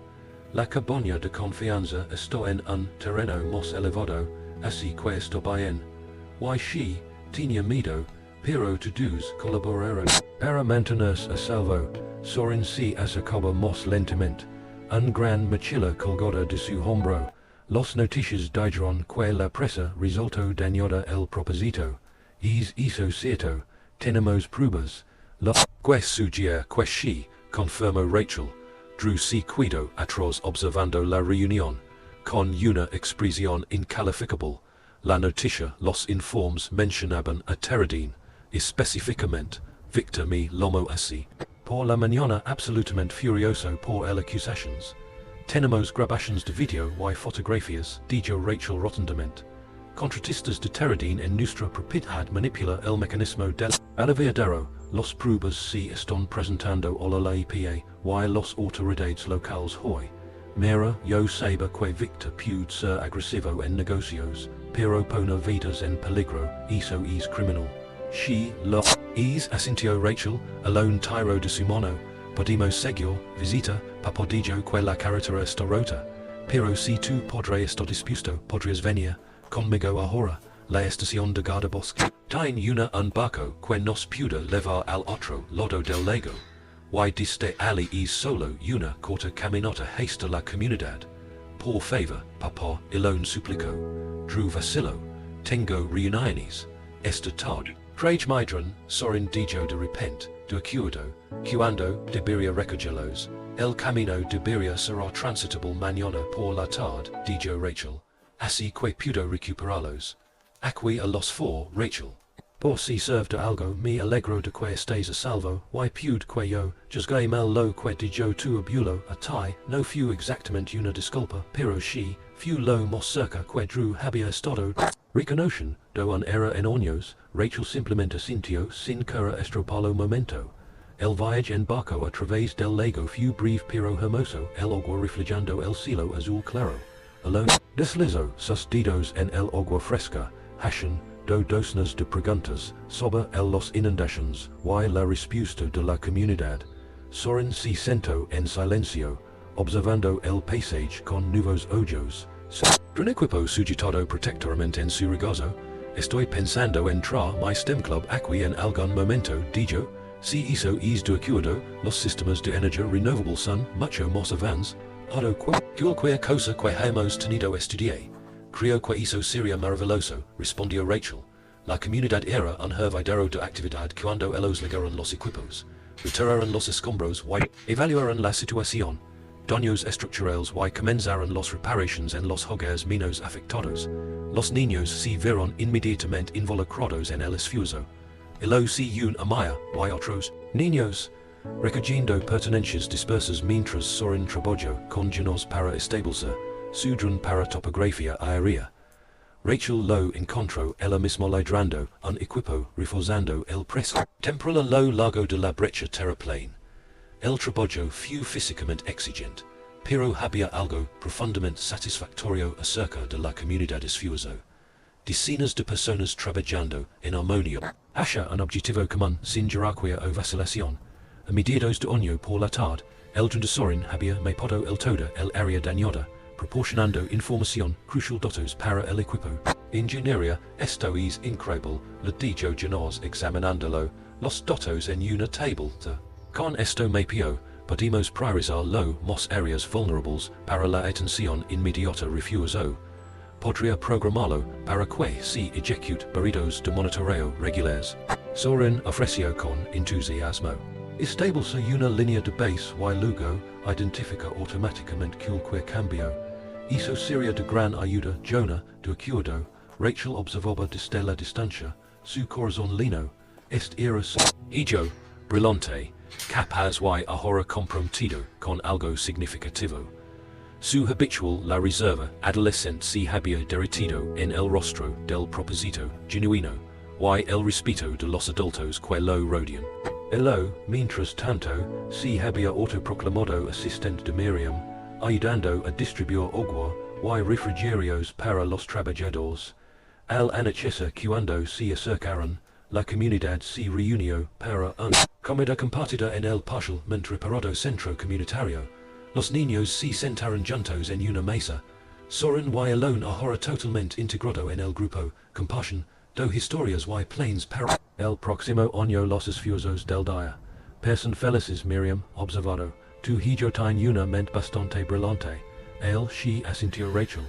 La cabaña de confianza está en un terreno más elevado, así que está bien. Y she tenía miedo, pero todos colaboraron para mantenerse a salvo. Soren se acercaba más lentamente. Un gran mochila colgada de su hombro. Las noticias dijeron que la presa resultó dañada el propósito. Eso cierto, tenemos pruebas. La que sugiere que she, confirmó Rachel, drew se quedó atrás observando la reunión, con una expresión incalificable. La noticia, los informes mencionaban a Teradine, específicamente, Victor me llamó así. Por la mañana absolutamente furioso por el acusaciones. Tenemos grabaciones de video y fotografías, dijo Rachel rotundamente. Contratistas de Teradine en nuestra propiedad manipula el mecanismo del aliviadero. Los pruebas se están presentando a la EPA y los autoridades locales hoy. Mira, yo sabe que Victor puede ser agresivo en negocios, pero pone vidas en peligro, eso es criminal. She lo es asintió Rachel, alone tiro de su mano, podemos seguir, visita, papá dijo que la carretera está rota, pero si tú podré estar dispuesto, podrías venir conmigo ahora, la estación de guardabosque. Tiene un barco que nos puede levar al otro lado del lago. Y desde allí es solo una corta caminata hasta la comunidad. Por favor, papá, alone suplicó. Drew vacilo. Tengo reuniones. Esta tarde. Craig Mydron, Sorin dijo de repente, de acuerdo, cuando debería recogerlos. El camino debería será transitable mañana por la tarde, dijo Rachel. Así que puedo recuperarlos. Aquí a los four, Rachel. Por si serve de algo, me alegro de que estés a salvo, y pude que yo, juzgué mal lo que dijo tu abuelo, a ti, no fue exactamente una disculpa, pero she, fue lo más cerca que Drew había estado. Reconocen, do un error en años, Rachel simplemente sintió sin querer estropalo momento. El viaje en barco a través del lago fue breve pero hermoso, el agua reflejando el cielo azul claro. Alone, deslizó sus dedos en el agua fresca, hashan, docenas de preguntas sobre los inundaciones y la respuesta de la comunidad. Soren se sentó en silencio, observando el paisaje con nuevos ojos. Un equipo sujetado protectoramente en su regazo. Estoy pensando entrar mi STEM club aquí en algún momento, dijo. Si eso es de acuerdo, los sistemas de energía renovable son mucho más avanzados. Cualquier cosa que hemos tenido estudié. Creo que eso sería maravilloso, respondió Rachel. La comunidad era un hervidero de actividad cuando ellos llegaron los equipos. Retiraron los escombros y evaluaron la situación. Daños estructurales y comenzaron las reparaciones en los hogares menos afectados. Los niños se vieron inmediatamente involucrados en el esfuerzo. Elo se un amaya y otros niños. Recogiendo pertenencias dispersas mientras Soren trabajó con llenos para establecer Sudrun para topografía aérea. Rachel lo encontró ella misma ladrando un equipo reforzando el preso temporal a lo largo de la brecha terraplane. El trabajo fue físicamente exigente, pero había algo profundamente satisfactorio acerca de la comunidad esfuerzo. Decenas de personas trabajando en armonía hacia un objetivo común sin jerarquía o vacilación. A mediados de año por la tarde, el de Soren había mapeado el toda el área dañada, proporcionando información crucial datos para el equipo. Ingeniería, esto es increíble, le dijo Janaz examinándolo, los datos en una table. Con esto mapeo, podemos priorizar lo más áreas vulnerables para la atención inmediata refuerzo. Podría programarlo para que se ejecute barridos de monitoreo regulares. Soren ofreció con entusiasmo. Establece una línea de base y luego identifica automáticamente cualquier cambio. Eso sería de gran ayuda, Jonah, de acuerdo. Rachel observaba desde la distancia, su corazon lino, est iris, hijo, brillante, capaz y ahora comprometido con algo significativo. Su habitual la reserva adolescente se había derretido en el rostro del propósito genuino, y el respeto de los adultos que lo rodean. Elo, mientras tanto, se había autoproclamado asistente de Miriam, ayudando a distribuir agua y refrigerios para los trabajadores. Al anochecer cuando se acercaron, la comunidad se reunió para una comida compartida en el parcialmente reparado centro comunitario. Los niños se sentaron juntos en una mesa. Soren y alone ahora totalmente integrado en el grupo, compasión, do historias y planes para el próximo año los esfuerzos del día. Person felices Miriam, observado, tu hijo tiene una mente bastante brillante. Él, she asintió Rachel.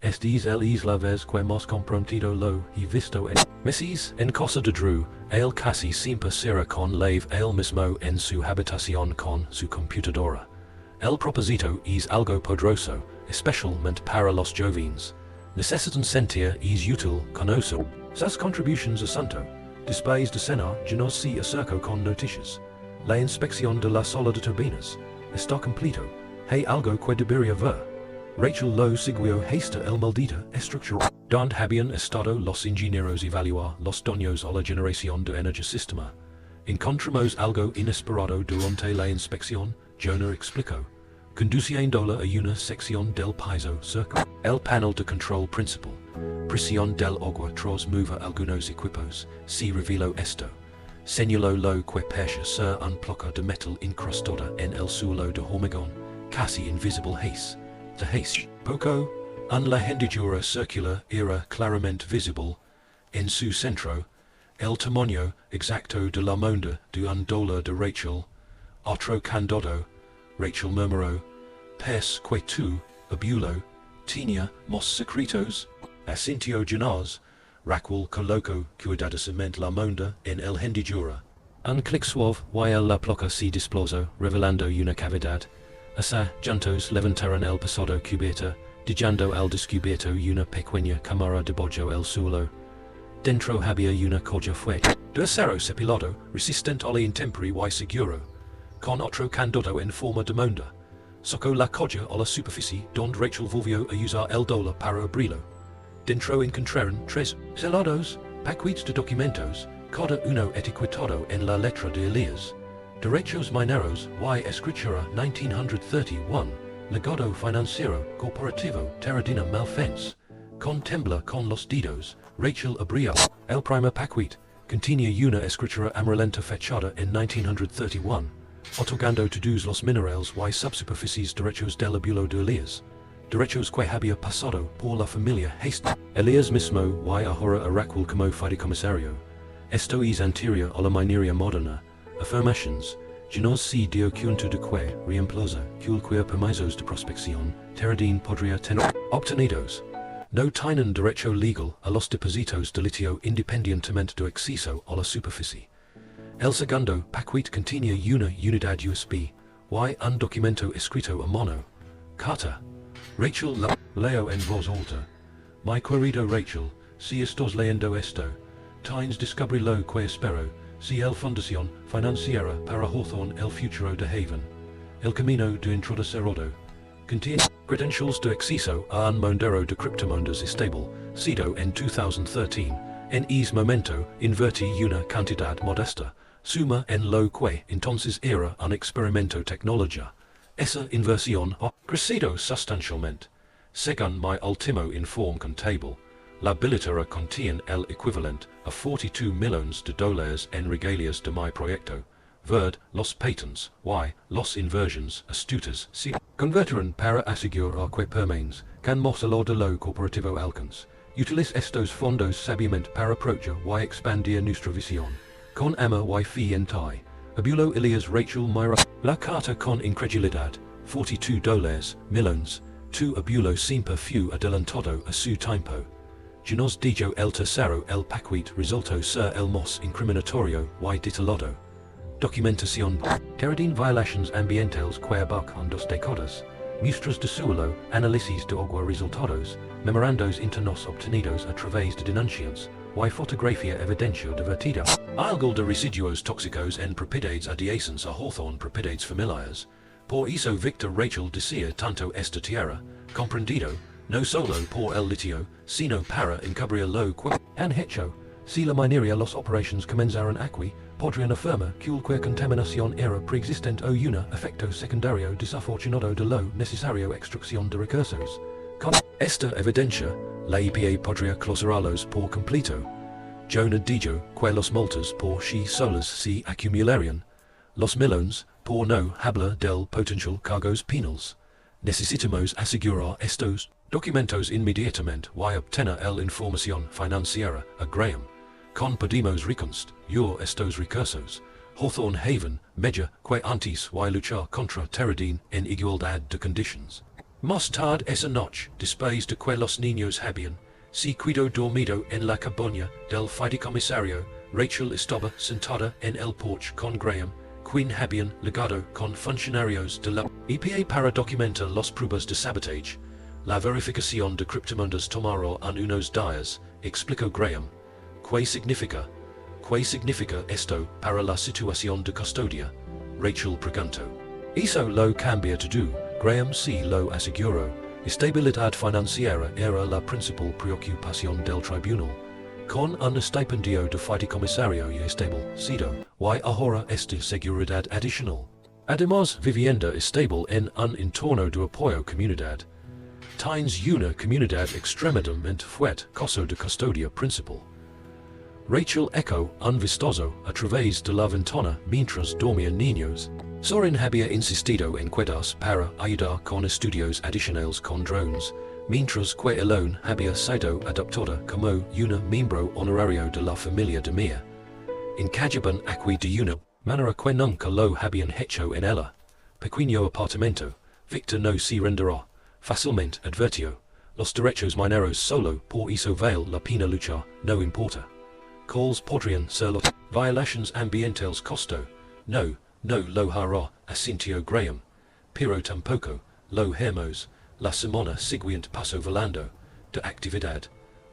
Estes el la vez que más comprometido lo he visto en meses en casa de Drew, él casi siempre será con lave él mismo en su habitación con su computadora. El propósito es algo poderoso, especialmente para los jóvenes. Necesitan sentir es útil conocer sus contribuciones a santo. Después de cenar, ya se acercó con noticias. La inspección de la sala de turbinas está completo. Hay algo que debería ver. Rachel lo siguió hasta el maldita estructura. Donde habían estado los ingenieros evaluar los daños a la generación de energía sistema. Encontramos algo inesperado durante la inspección, Jonah explicó. Conduciéndola a una sección del piso cerca. El panel de control principal. Presión del agua tras mover algunos equipos, se reveló esto. Señaló lo que parecía ser un placa de metal incrustada en el suelo de hormigón, casi invisible de haze. Poco, la hendidura circular era claramente visible. En su centro, el tamaño exacto de la moneda de $1 de Rachel. Otro candado, Rachel murmuró, pes que tu, abuelo, tenía más secretos. Asintió Janaz, Raquel colocó cuidadosamente la moneda en el hendidura. Un clic suave y la placa se desplazó, revelando una cavidad. Asa, juntos levantaron el pasado cubierta, dejando al descubierto una pequeña cámara debajo el suelo. Dentro había una colla fuerte, de acero cepilado, resistente a la intemperie y seguro, con otro candado en forma de moneda. Sacó la colla a la superficie donde Rachel volvió a usar el $1 para abrirlo. Dentro encontraron 3 selados, paquetes de documentos, cada uno etiquetado en la letra de Elias. Derechos mineros y escritura 1931, legado financiero corporativo Terradina Malfens. Con tembla con los dedos, Rachel abrió el primer paquete, contenía una escritura amarillenta fechada en 1931, otorgando todos los minerales y subsuperficies derechos del abuelo de Elias. Derechos que había pasado por la familia Hasta. Elias mismo y ahora a Raquel como fideicomisario. Esto es anterior a la minería moderna. Afirmations. Ya se dio cuenta de que, reemplaza, cualquier permisos de prospección, Terradin podría tener obtenidos. No tienen derecho legal a los depósitos de litio independientemente de acceso a la superficie. El segundo paquete contenía una unidad USB, y un documento escrito a mano. Carta. Rachel leo en voz alta. Mi querido Rachel, si estás leyendo esto, tienes descubrir lo que espero, si el fundación financiera para Hawthorne el futuro de Haven. El camino de entrada cerrado. Contiene credentials de acceso a un mondero de criptomonedas estable, sido en 2013, en ese momento invertí una cantidad modesta, suma en lo que entonces era un experimento tecnología. Esa inversión ha crecido sustancialmente. Según mi último informe contable, la billetera contiene el equivalente a $42 millones en regalias de mi proyecto. Verd, los patents, y los inversions astutas se convertirán para asegurar que permanes can mostrar de lo corporativo alcance. Utilice estos fondos sabiamente para approachar y expandir nuestra visión. Con ama y fe en ti. Abuelo Elias Rachel Myra. La carta con incredulidad. $42 millones. Tu abuelo siempre fue adelantado a su tiempo. Ya nos dijo el tercero el paquete resultó ser el más incriminatorio y detalado. Documentación. Terradin violations ambientales que abarcan 2 décadas. Muestras de suelo, análisis de agua resultados, memorandos internos obtenidos a través de denuncias, y fotografía evidencia divertida. Algo de residuos tóxicos en propiedades adyacentes a Hawthorne propiedades familiares. Por eso Victor Rachel decía tanto esta tierra, comprendido, no solo por el litio, sino para encubrir lo que han hecho. Si la minería los operations comenzaron aquí, podrían afirmar que cualquier contaminación era preexistente o un efecto secundario desafortunado de lo necesario extracción de recursos. Con esta evidencia, la EPA podría clausurarlos por completo. Yo no digo que los multas por sí solas se acumularían. Los millones por no hablar del potencial cargos penales. Necesitamos asegurar estos documentos inmediatamente y obtener la información financiera a Graham. Con podemos reconstruir estos recursos. Hawthorne Haven media que antes y luchar contra Teradine en igualdad de conditions. Más tarde esa noche, después de que los niños habían se quedado dormido en la cabaña del fideicomisario, Rachel estaba sentada en el porche con Graham, quien habían legado con funcionarios de la EPA para documentar los pruebas de sabotaje. La verificación de criptomonedas tomará en unos días, explicó Graham. ¿Qué significa esto para la situación de custodia? Rachel preguntó. Eso lo cambia todo, Graham se lo aseguró. Estabilidad financiera era la principal preocupación del tribunal. Con un estipendio de fideicomisario y establecido, y ahora esta seguridad adicional. Además, vivienda estable en un entorno de apoyo comunidad. Tienes una comunidad extremadamente fuerte caso de custodia principal. Rachel echo un vistazo a través de la ventana mientras dormían niños. Soren había insistido en quedarse para ayudar con estudios adicionales con drones, mientras que Elone había sido adoptada como una miembro honorario de la familia de Mia. Encajaban aquí de una manera que nunca lo habían hecho en ella. Pequeño apartamento, Victor no se renderá fácilmente advertió. Los derechos mineros solo por eso vale la pena luchar, no importa. Calls podrían ser los violations ambientales costo. No lo hará, asintió Graham. Pero tampoco lo haremos. La semana siguiente pasó volando. De actividad.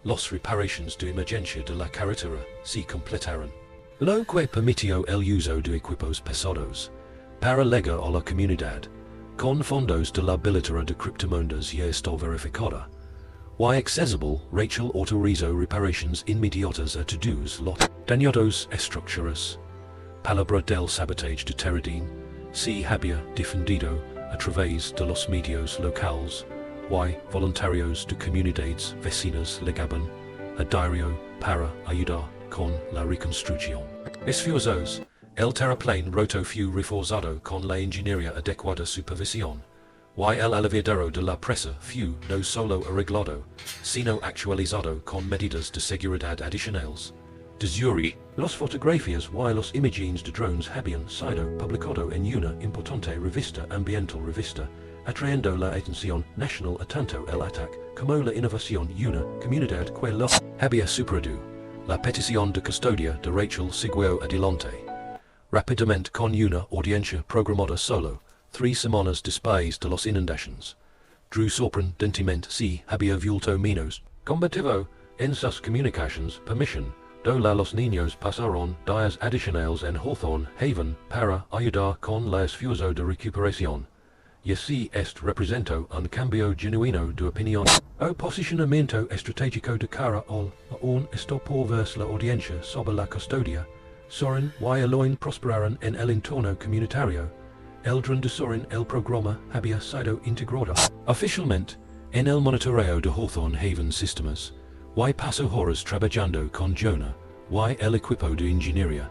Los reparations de emergencia de la carretera se completaron. Lo que permitió el uso de equipos pesados. Para llegar a la comunidad. Con fondos de la billetera de criptomonedas ya está verificada. Y accesible, Rachel autorizó reparations inmediatas a todos los dañados estructuras. Palabra del sabotaje de Teradine, se había difundido a través de los medios locales, y voluntarios de comunidades vecinas legaban a diario para ayudar con la reconstrucción. Esfuerzos, el terraplén roto fue reforzado con la ingeniería adecuada supervisión. Y el aliviadero de la presa fue no solo arreglado, sino actualizado con medidas de seguridad adicionales. De Zurich, las fotografías y los imágenes de drones habían sido publicado en una importante revista ambiental revista, atrayendo la atención nacional a tanto el ataque como la innovación una comunidad que lo había superado. La petición de custodia de Rachel siguió adelante. Rápidamente con una audiencia programada solo 3 semanas después de las inundaciones. Drew sorprendentemente se había vuelto menos combativo en sus comunicaciones. Permission de los niños pasaron días adicionales en Hawthorne Haven para ayudar con la esfuerzo de recuperación. Y así representó un cambio genuino de opinión o posicionamiento estratégico de cara al aún está por verse la audiencia sobre la custodia. Soren y Eloin prosperaron en el entorno comunitario. Eldrin de Soren el programa había sido integrado oficialmente en el monitoreo de Hawthorne Haven Systems, y pasó horas trabajando con Jonah, y el equipo de ingeniería.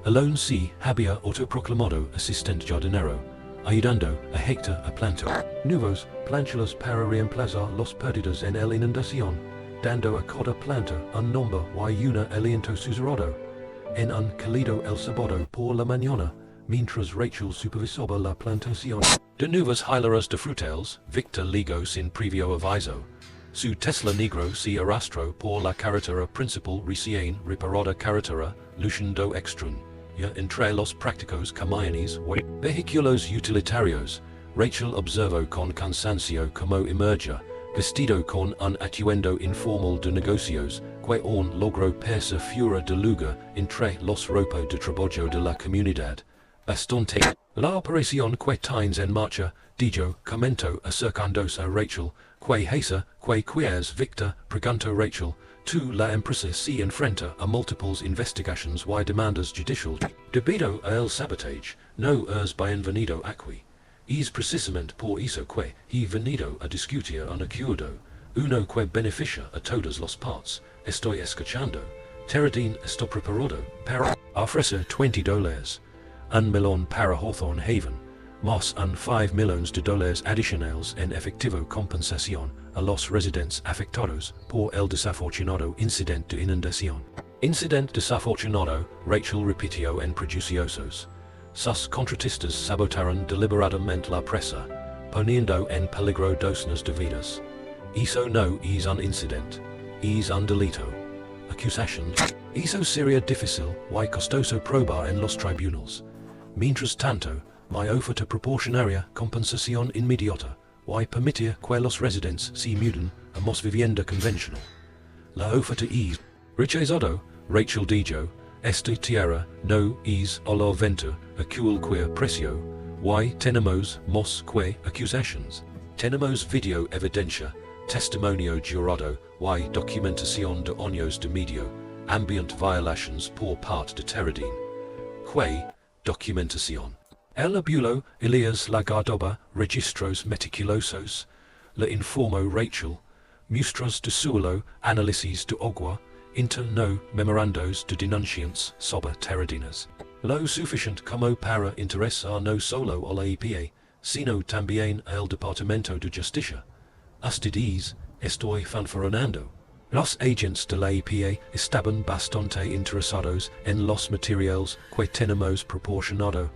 Alone se había autoproclamado asistente jardinero, ayudando a Hector a plantar nuevos planchuelos para reemplazar los perdidos en el inundación, dando a cada planta un nombre y una aliento susurrado. En un cálido el sábado por la mañana, mientras Rachel supervisaba la plantación de nuevas hileras de frutales, Victor ligó sin previo aviso. Su Tesla negro se arrastró por la carretera principal recién reparada carretera, luciendo extraña entre los prácticos camiones y vehículos utilitarios. Rachel observó con cansancio cómo emergía, vestido con un atuendo informal de negocios, que on logro persa fura de lugar entre los ropo de trabajo de la comunidad, bastante. La operación que tines en marcha, dijo, comento acercándose a Rachel, que hesa, que quieres Victor, pregunto Rachel, tú la empresa se enfrenta a múltiples investigations y demandas judicial, debido a el sabotage, no es bienvenido aquí. Es precisamente por eso que he venido a discutir un acuerdo, uno que beneficia a todas las partes. Estoy escuchando. Teradine está preparado para ofrecer $20. Un millón para Hawthorne Haven, más un $5 millones adicionales en efectivo compensación a los residentes afectados por el desafortunado incidente de inundación. Incidente desafortunado, Rachel repitió en prejuiciosos. Sus contratistas sabotaron deliberadamente la presa, poniendo en peligro docenas de vidas. Eso no es un incidente, es un delito. Acusations. Eso sería difícil y costoso probar en los tribunales. Mientras tanto, mi oferta proporcionaria compensación inmediata y permitir que los residentes se muden a más vivienda convencional. La oferta es rechazado, Rachel dijo, esta tierra no es a la venta a cualquier precio, y tenemos más que acusations. Tenemos video evidencia, testimonio jurado y documentación de años de medio, ambient violations por parte de Teradine. Que documentación. El abuelo Elias la Gardoba registros meticulosos, le informó Rachel, muestras de suelo, análisis de agua, no memorandos de denunciantes sobre Teradinas. Lo suficiente como para interesar no solo a la EPA, sino también al Departamento de Justicia. Ustedes estoy fanfarronando. Los agentes de la EPA estaban bastante interesados en los materiales que tenemos proporcionado.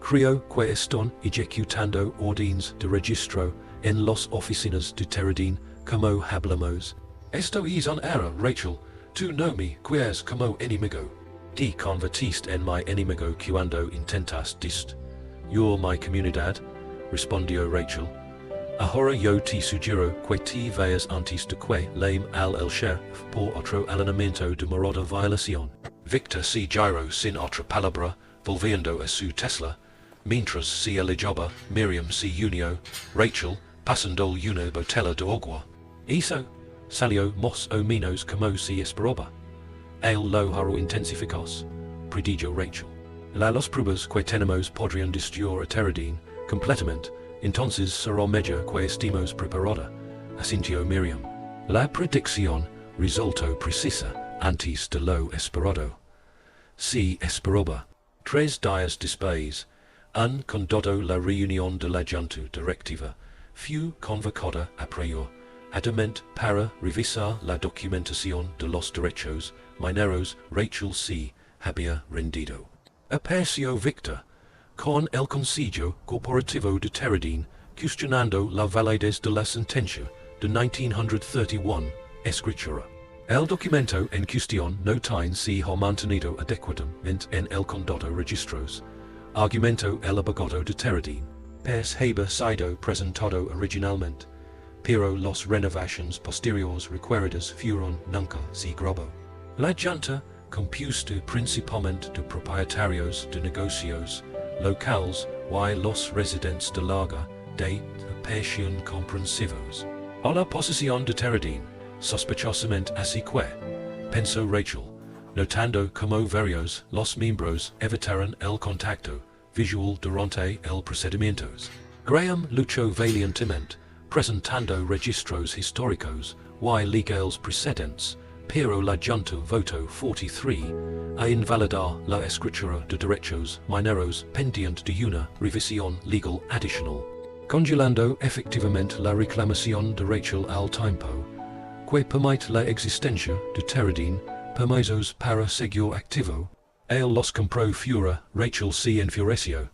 Creo que están ejecutando órdenes de registro en las oficinas de Teradine, como hablamos. Esto es un error, Rachel. Tú no me quieres como enemigo. Te convertiste en mi enemigo cuando intentas dist. You're my comunidad, respondió Rachel. Ahora yo te sugiero que te vayas antes de que llame al el sheriff por otro allanamiento de morada violación. Victor se giró sin otra palabra, volviendo a su Tesla. Mientras se alejaba, Miriam se unió, Rachel, pasando una botella de agua. Eso salió más o menos como se esperaba. El lo hará intensificos, predijo Rachel. Las pruebas que tenemos podrían destruir a Teradine completamente. Entonces será mejor que estemos preparada, asintió Miriam. La predicción resultó precisa antes de lo esperado. Se esperaba. 3 días después, han condado la reunión de la Junta Directiva, fue convocada a prior, adamant para revisar la documentación de los derechos mineros. Rachel se había rendido. Apareció Victor, con el Consejo Corporativo de Teradine, cuestionando la validez de la sentencia de 1931, escritura. El documento en cuestión no tiene se ha mantenido adecuadamente en el condado registros. Argumento el abogado de Teradine. Pes haber sido presentado originalmente, pero las renovaciones posteriores requeridas fueron nunca se grabó. La Junta, compuesta principalmente de propietarios de negocios locales y los residentes de larga duración comprensivos. A la posición de Teradine, sospechosamente así que, pensó Rachel, notando como varios los miembros evitaron el contacto visual durante el procedimiento. Graham luchó valientemente, presentando registros históricos y legales precedentes, pero la Junta votó 43 a invalidar la escritura de derechos mineros pendiente de una revisión legal adicional, congelando efectivamente la reclamación de Rachel al tiempo, que permite la existencia de Teradine permisos para seguir activo. Él los compró fura. Rachel se enfureció,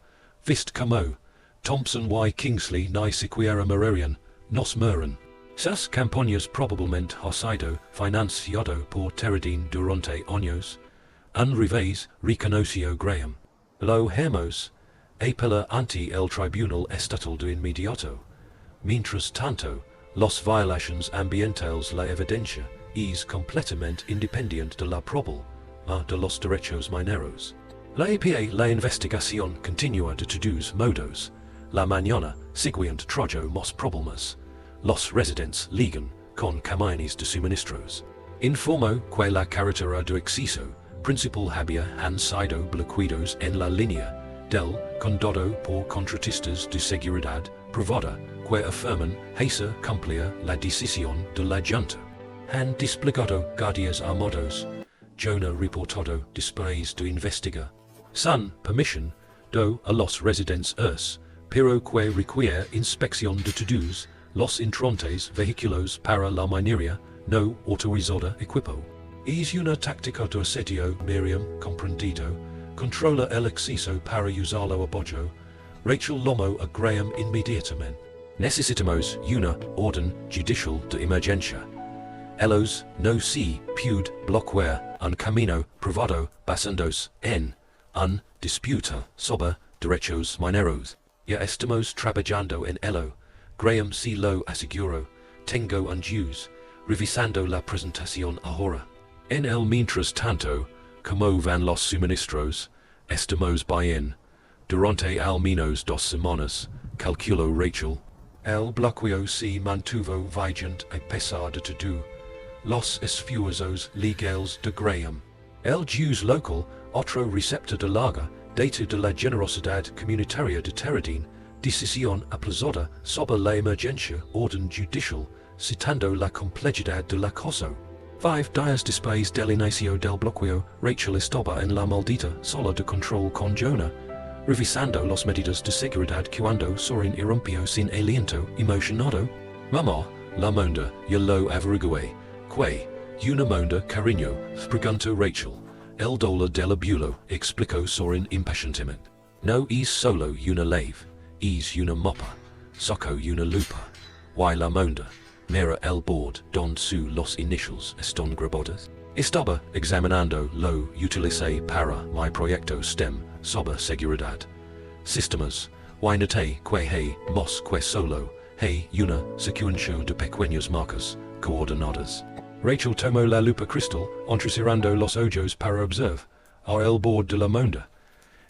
vist como Thompson y Kingsley ni siquiera morirían, nos mueren. Sus campañas probablemente ha sido financiado por Teradine durante años. Un revés reconoció Graham. Lo hemos apelar ante el tribunal estatal de inmediato. Mientras tanto, las violaciones ambientales, la evidencia es completamente independiente de la probable de los derechos mineros. La APA la investigación continua de todos modos. La mañana siguiente trajo más problemas. Los residentes ligan con camiones de suministros. Informó que la carretera de acceso principal había han sido bloqueados en la línea del condado por contratistas de seguridad privada que afirman se cumplía la decisión de la Junta. Han desplegado guardias armados. Jonah reportado después de investigar. Sun permission do a los residentes pero que requiere inspección de todos los entrantes vehículos para la minería no autorizada equipo. Es una táctica de asedio Miriam comprendido, controla el acceso para usarlo apoyo. Rachel Lomo a Graham inmediatamente. Necesitamos una orden judicial de emergencia. Ellos no se puede bloquear un camino privado basándose en un disputa sobre derechos mineros. Ya estamos trabajando en ello. Graham se lo aseguro. Tengo un juicio, revisando la presentación ahora. En el mientras tanto, como van los suministros, estamos bien. Durante al menos 2 semanas, calculó Rachel. El bloqueo se mantuvo vigente a pesar de todo. Los esfuerzos legales de Graham. El juez local, otro receptor de larga data de la generosidad comunitaria de Teradine, decisión aplazada sobre la emergencia orden judicial, citando la complejidad de la cosa. 5 días después del inicio del bloqueo, Rachel estaba en la maldita sala de control con Jonah, revisando las medidas de seguridad cuando Sorin irrumpió sin aliento emocionado. Mamá, la monda, yo lo averigué, que, una monda cariño, preguntó Rachel. El dólar del abuelo, explicó Sorin impacientemente. No es solo una lave, es una mopa, soco una lupa. Y la monda. Mira el board donde los initials están grabados. Estaba examinando lo utilicé para mi proyecto STEM sobre seguridad. Sistemas, y noté que hay más que solo hay una secuencia de pequeñas marcas coordenadas. Rachel tomó la lupa cristal, entrecerrando los ojos para observar el board de la monda.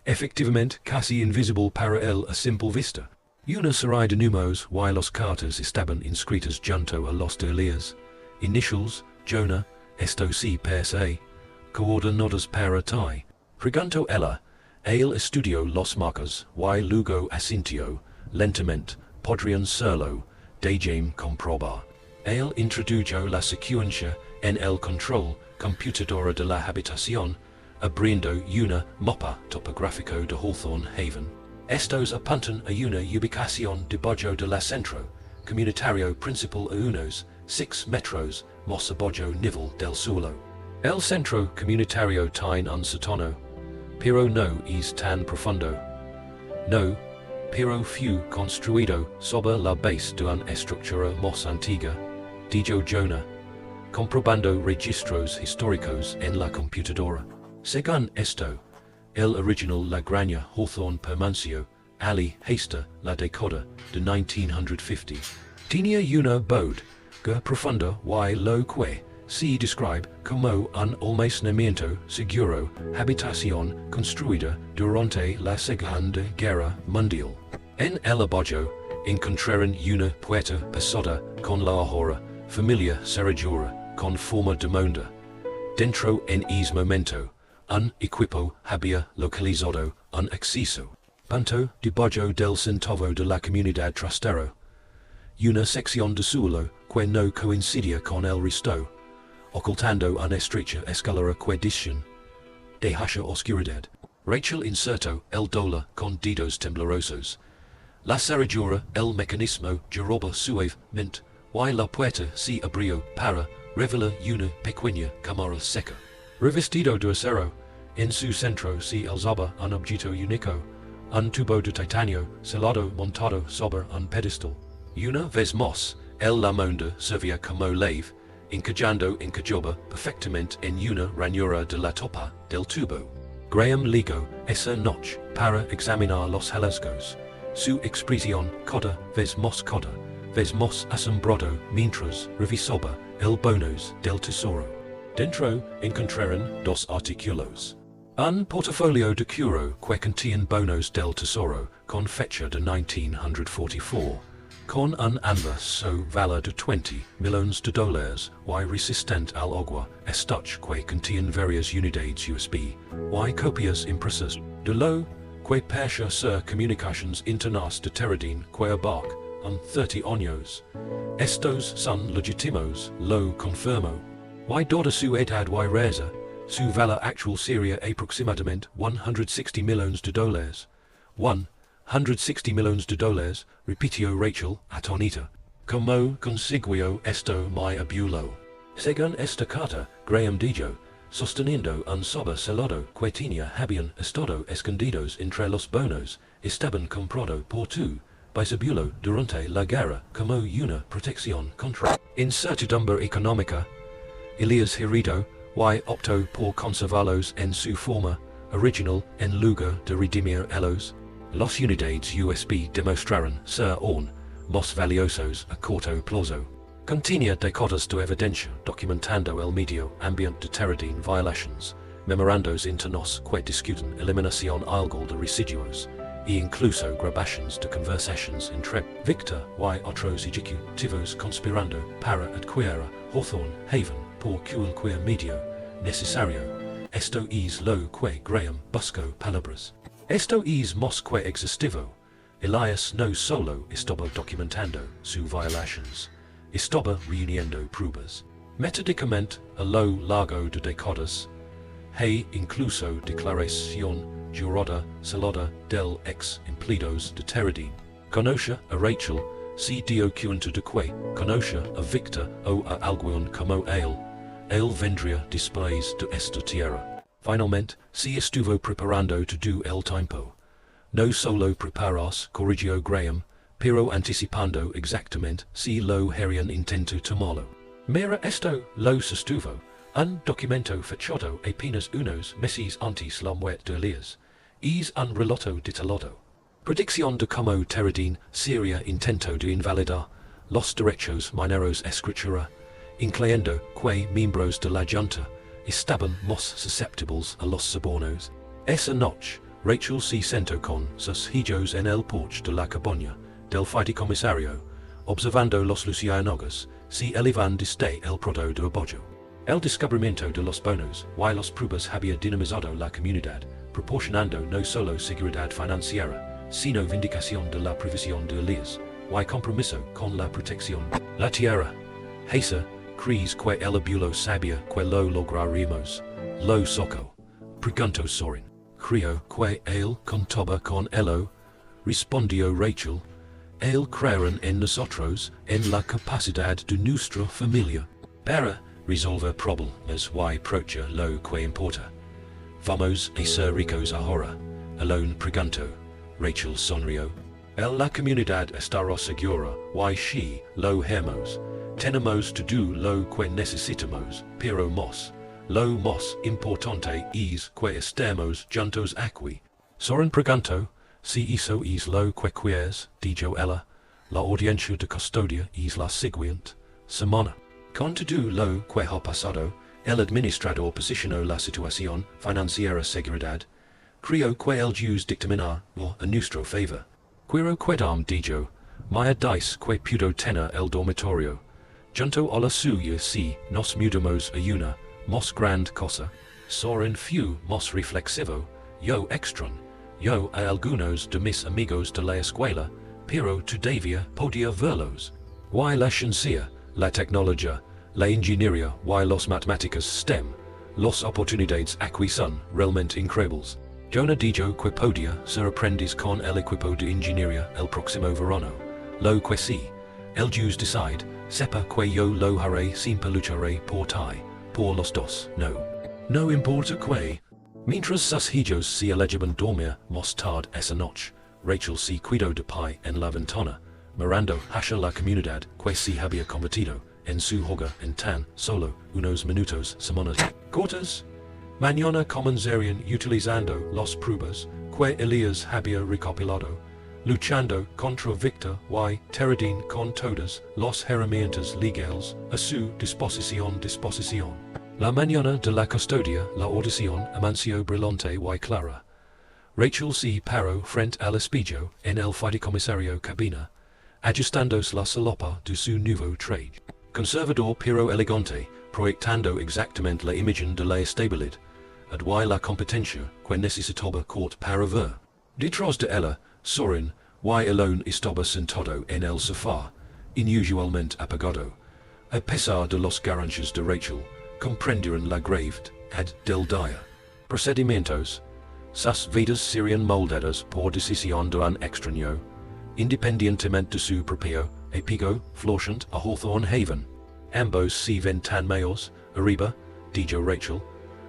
Efectivamente casi invisible para él a simple vista. Una serie de números y los cartas estaban inscritas junto a los de Elias. Initials, Jonah, esto sí PSA, coordenadas para ti. Preguntó ella, él estudió los marcas y luego asintió, lentamente, podrían serlo, déjame comprobar. Él introdujo la secuencia en el control computadora de la habitación, abriendo una mapa topográfico de Hawthorne Haven. Estos apuntan a una ubicación debajo de la centro comunitario principal a unos 6 metros más abajo nivel del suelo. El centro comunitario tiene un sótano, pero no es tan profundo. No, pero fue construido sobre la base de una estructura más antigua, dijo Jonah, comprobando registros históricos en la computadora. Según esto, el original La Granja Hawthorne per Mansión, Ali Hasta la década de 1950. Tenía una bodega profunda y lo que se describe como un almacenamiento seguro, habitación construida durante la Segunda Guerra Mundial. En el abajo, encontraron una puerta pesada con la ahora familia cerradura con forma de monda. Dentro en ese momento, un equipo había localizado un acceso punto debajo del centavo de la comunidad trastero. Una sección de suelo que no coincidía con el resto, ocultando una estrecha escalera que deja oscuridad. Rachel insertó el dólar con dedos temblorosos. La cerradura, el mecanismo giraba suavemente, y la puerta se abrió para revelar una pequeña cámara seca. Revestido de acero, en su centro se alzaba un objeto único, un tubo de titanio selado montado sobre un pedestal. Una vez más, la monda servía como lave, encajaba perfectamente en una ranura de la tapa del tubo. Graham ligó esa noche para examinar los hallazgos. Su expresión cada vez más asombrado mientras revisaba el bonos del tesoro. Dentro encontraron dos artículos. Un portafolio de curo que contiene bonos del tesoro con fecha de 1944. Con un anverso valor de 20 millones de dólares, y resistente al agua, estuche que contiene varias unidades USB, y copias impresas de lo que percha ser comunicaciones internas de Teradine que abarca un 30 años. Estos son legítimos, lo confirmo. Y dada su edad y reza, su valor actual sería aproximadamente 160 millones de dólares. 160 millones de dólares, repitió Rachel, atónita. Como consiguió esto mi abuelo. Según esta carta, Graham dijo, sosteniendo un sobresalado que tenía habían estado escondidos entre los bonos, estaban comprado por tu bisabuelo durante la guerra como una protección contra incertidumbre económica. Elias Heredar, y optó por conservarlos en su forma original en lugar de redimir ellos. Los unidades USB demostraron ser aún más valiosos a corto plazo. Contenía décadas de evidencia documentando el medio ambiente de Teradine violations, memorandos internos que discuten eliminación ilegal de residuos, e incluso grabaciones de conversations entre Victor y otros ejecutivos conspirando para adquirir Hawthorne Haven por cualquier medio necesario. Esto es lo que Graham buscó palabras. Esto es más que existivo. Elias no solo estaba documentando sus violations, estaba reuniendo pruebas. Metódicamente a lo largo de décadas, hay incluso declaración jurada salada del ex empleados de Teradine. Conoce a Rachel, si dio cuenta de que conoce a Victor o a alguien como él vendría después de esta tierra. Finalmente, si estuvo preparando todo el tiempo. No solo preparas, corrigió Graham, pero anticipando exactamente si lo harían intento tomarlo. Mira esto, lo sostuvo, un documento fechado apenas unos meses antes la muerte de Elias. Es un relato detallado. Predicción de cómo Teradine sería intento de invalidar los derechos mineros escritura, incluyendo que miembros de la Junta estaban más susceptibles a los sobornos. Esa noche, Rachel se sentó con sus hijos en el porche de la cabaña del fideicomisario, observando los luciérnagas se elevan desde el prado de apoyo. El descubrimiento de los bonos y las pruebas había dinamizado la comunidad, proporcionando no solo seguridad financiera, sino vindicación de la previsión de Elias, y compromiso con la protección. La tierra. Hesa, crees que el abuelo sabía que lo lograremos. Lo soco. Preguntó Sorin. Creo que él contaba con ello. Respondió Rachel. Él creerá en nosotros, en la capacidad de nuestra familia. Para resolver problemas y proteger lo que importa. Vamos a ser ricos ahora. Alone preguntó. Rachel sonrió. La comunidad estará segura, y si lo hemos. Tenemos todo lo que necesitamos, pero lo más importante es que estemos juntos aquí. Soren preguntó, si eso es lo que quieres, dijo ella, la audiencia de custodia es la siguiente semana. Con todo lo que ha pasado, el administrador posicionó la situación financiera seguridad. Creo que el juez dictaminará a nuestro favor. Quiero quedam dijo, Maya dice que pudo tener el dormitorio. Junto a la suya si nos mudamos a una más grande cosa. Soren fue más reflexivo, yo extran. Yo a algunos de mis amigos de la escuela, pero todavía podía verlos. Y la ciencia, la tecnología, la ingeniería y las matemáticas STEM, las oportunidades aquí son realmente increíbles. Jonah dijo que podía ser aprendiz con el equipo de ingeniería el próximo verano. Lo que sí, el juez decide, sepa que yo lo haré siempre lucharé por ti, por los dos, no. No importa que. Mientras sus hijos se elegiban dormir más tarde esa noche, Rachel se cuidó de pie en la ventana, mirando hacia la comunidad que se había convertido en su hogar en tan solo unos minutos semanas cortas. Mañana comenzarían utilizando las pruebas que Elias había recopilado. luchando contra Victor y Teredin con todas los herramientas legales a su disposición. La mañana de la custodia, la audición amanció brillante y clara. Rachel se paró frente al espejo en el fideicomisario cabina, ajustándose la salopa de su nuevo traje. Conservador pero elegante, proyectando exactamente la imagen de la estabilidad, y la competencia que necesitaba court para ver. Detrás de ella, Sorin, y alone estaba sentado en el sofá, inusualmente apagado. A pesar de los garanches de Rachel, comprendieron la gravedad del día. Procedimientos. Sus vidas serían moldadas por decisión de un extraño, independientemente de su propio apego floreciente a Hawthorne Haven. Ambos se ven tan mayores, arriba, dijo Rachel,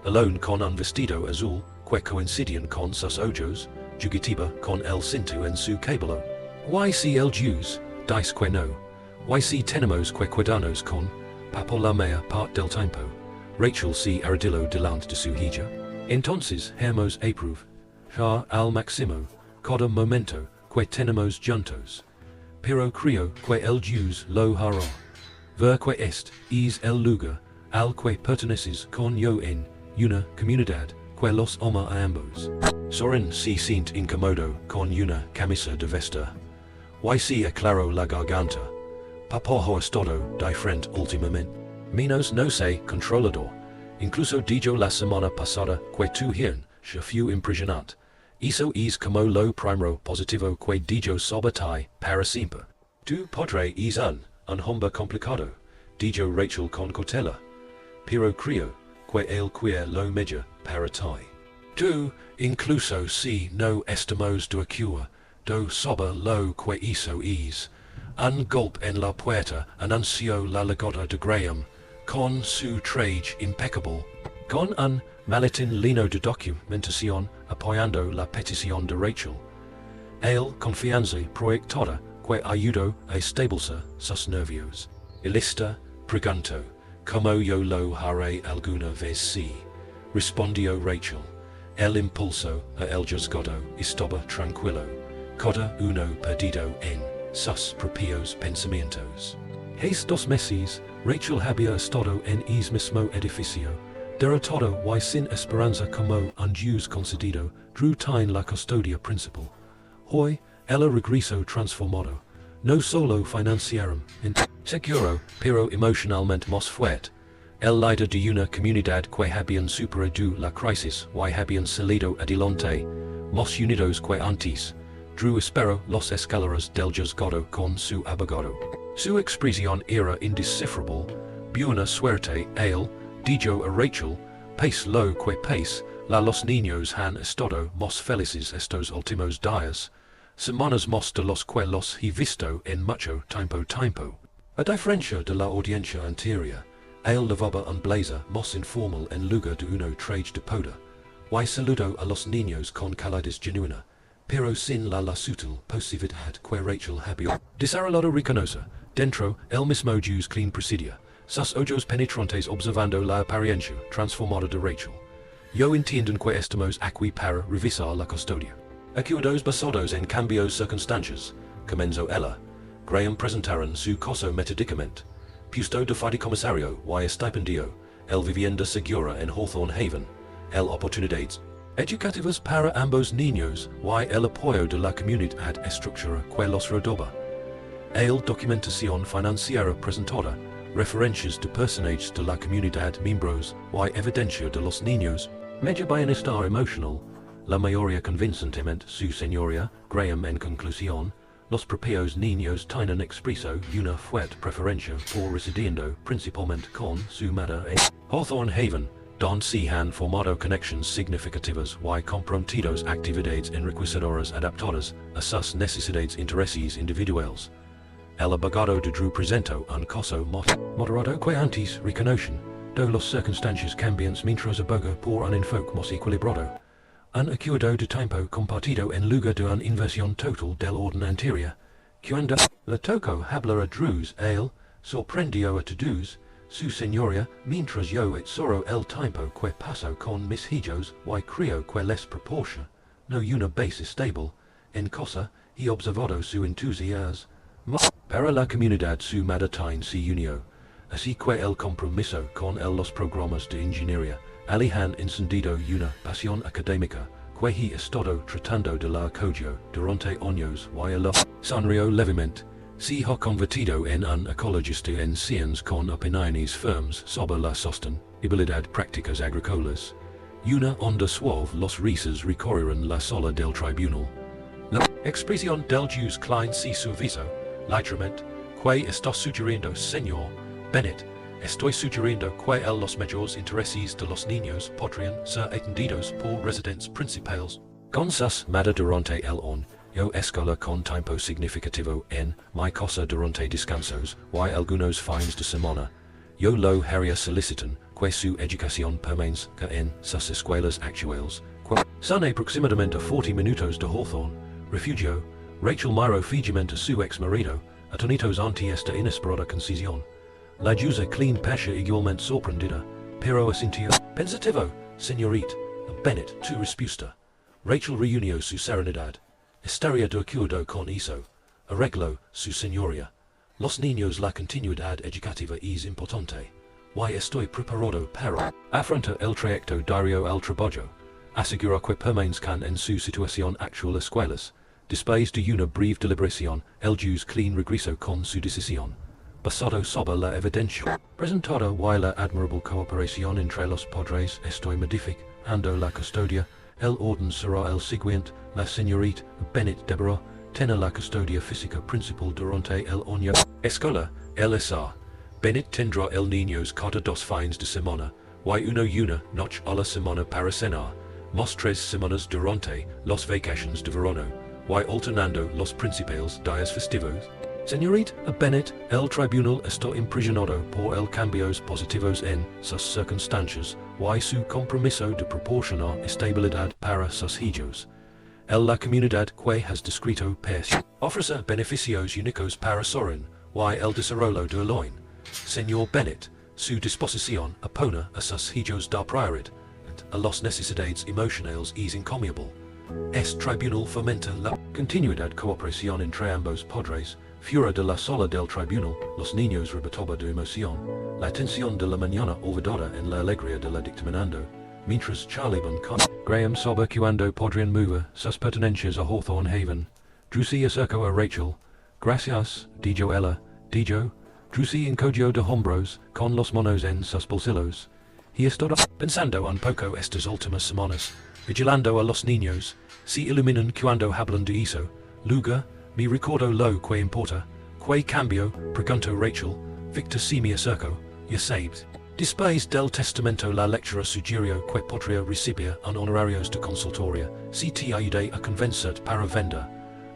alone con un vestido azul, que coincidían con sus ojos, fugitiva con el cinto en su cabello. Y si el Jews, dice que no, y si tenemos que cuidarnos con, papo la mayor parte del tiempo, Rachel se arrodilló delante de su hija. Entonces, hemos aprovechar al máximo cada momento que tenemos juntos. Pero creo que el Jews lo hará. Ver que este es el lugar al que perteneces con yo en una comunidad que los ama a ambos. Sorin se siente incómodo con una camisa de vestir. Y se aclaró la garganta. Papá ha estado diferente últimamente. Menos no sé, controlador. Incluso dijo la semana pasada que tu hirn se fue impresionante. Eso es como lo primero positivo que dijo sobre ti para siempre. Tu padre es un hombre complicado, dijo Rachel con cautela. Pero creo que él quiere lo mejor para ti. Tú, incluso si no estamos de acuerdo sobre lo que hizo es. Un golpe en la puerta anunció la llegada de Graham, con su traje impecable, con un maletín lleno de documentación apoyando la petición de Rachel. Él confianza proyectada que ayudó a estabilizar sus nervios. Elista preguntó, ¿cómo yo lo haré alguna vez sí? Respondió Rachel. El impulso a el juzgado estaba tranquilo, cada uno perdido en sus propios pensamientos. Hace 2 meses, Rachel había estado en el mismo edificio, derrotado y sin esperanza como un Dios concedido, drew en la custodia principal. Hoy, ella regresó transformado, no solo financieramente seguro, pero emocionalmente más fuerte. El líder de una comunidad que habían superado la crisis y habían salido adelante, más unidos que antes, drew espero los escaleras del juzgado con su abogado. Su expresión era indescifrable. Buena suerte, él, dijo a Rachel, pace lo que pace, los niños han estado más felices estos últimos días, semanas más de los que los he visto en mucho tiempo. A diferencia de la audiencia anterior, él llevaba un blazer más informal en lugar de uno traje de poda, y saludó a los niños con calidez genuina, pero sin la sutil pasividad que Rachel había desarrollado reconocer. Dentro, el mismo Jews clean presidia, sus ojos penetrantes observando la apariencia transformada de Rachel. Yo entiendo que estamos aquí para revisar la custodia. Acuerdos basados en cambios circunstancias, comenzó ella. Graham presentaron su caso metódicamente. Puesto de fideicomisario y estipendio, el vivienda segura en Hawthorne Haven, el oportunidades educativas para ambos niños y el apoyo de la comunidad estructura que los rodeaba. El documentación financiera presentada, referencias de personajes de la comunidad miembros y evidencia de los niños, medio bienestar emocional, la mayoría convincentemente su señoría, Graham en conclusión, los propios niños tienen expreso una fuerte preferencia por residiendo principalmente con su madre en Hawthorne Haven, donde se han formado conexiones significativas y comprometidos actividades enriquecedoras adaptadas a sus necesidades e intereses individuales. El abogado de Drew presentó un caso moderado que antes reconocen, de las circunstancias cambiantes mientras aboga por un enfoque más equilibrado. Un acuerdo de tiempo compartido en lugar de una inversión total del orden anterior. Cuando le tocó hablar a Drews, él sorprendió a todos, su señoría, mientras yo exoro el tiempo que paso con mis hijos y creo que les proporciona, no una base estable, en cosa y observado su entusiasmo para la comunidad su madre se unió. Así que el compromiso con los programas de ingeniería han encendido una pasión académica que he estado tratando de la coger durante años y el sonrió levemente. Se ha convertido en un ecologista en ciencias con opiniones firmes sobre la sostenibilidad prácticas agrícolas. Una onda suave los risas recorrieron la sala del tribunal. La expresión del juez Klein se suavizó ligeramente, que está sugiriendo, señor Bennett, estoy sugiriendo que los mayores intereses de los niños podrían ser atendidos por residentes principales. Con sus madre durante el año escolar con tiempo significativo en mi casa durante descansos y algunos fines de semana. Yo lo haría solicitan que su educación permanezca en sus escuelas actuales. Son aproximadamente 40 minutos de Hawthorne. Refugio. Rachel miró fijamente a su ex marido, atonitos ante esta inesperada concisión. La jueza clean pasha igualmente sorprendida, pero asintió. Pensativo, señorita Bennett, tu respuesta. Rachel reunió su serenidad. Estaría de acuerdo con eso. Arregló su señoría. Los niños la continuidad educativa es importante. Y estoy preparado para afrontar el trayecto diario al trabajo. Asegura que permanezcan en su situación actual escuelas. Después de una breve deliberación, el juez clean regresó con su decisión. Basado sobre la evidencia presentada y la admirable cooperación entre los padres, estoy modificando la custodia. El orden será el siguiente: la señorita Bennett deberá tener la custodia física principal durante el año escolar. El S.A. Bennett tendrá el niños cada 2 fines de semana, y una noche a la semana para cenar, más 3 semanas durante las vacaciones de verano, y alternando los principales días festivos. Señorita Bennett, el tribunal está impresionado por el cambios positivos en sus circunstancias y su compromiso de proporcionar estabilidad para sus hijos. La comunidad que has descrito ofrece beneficios únicos para Soren y el desarrollo de Eloin. Señor Bennett, su disposición a poner a sus hijos da prioridad a las necesidades emocionales es encomiable. Este tribunal fomenta la continuidad cooperación entre ambos padres. Fuera de la sala del tribunal, los niños rebotaba de emoción. La atención de la mañana olvidada en la alegría de la dictaminando, mientras charlaban con Graham sobre cuando podrían mover sus pertenencias a Hawthorne Haven. Drusy acercó a Rachel. Gracias, dijo ella, dijo. Drusy encogió de hombros, con los manos en sus bolsillos. He estado pensando un poco estas últimas semanas, vigilando a los niños. Se iluminan cuando hablan de eso. Luego, me recuerdo lo que importa. ¿Qué cambio? Preguntó Rachel. Victor se me acercó. Ya sabes. Después del testamento la lectura sugirió que podría recibir un honorarios de consultoria. Si te ayudé a convencer para vender.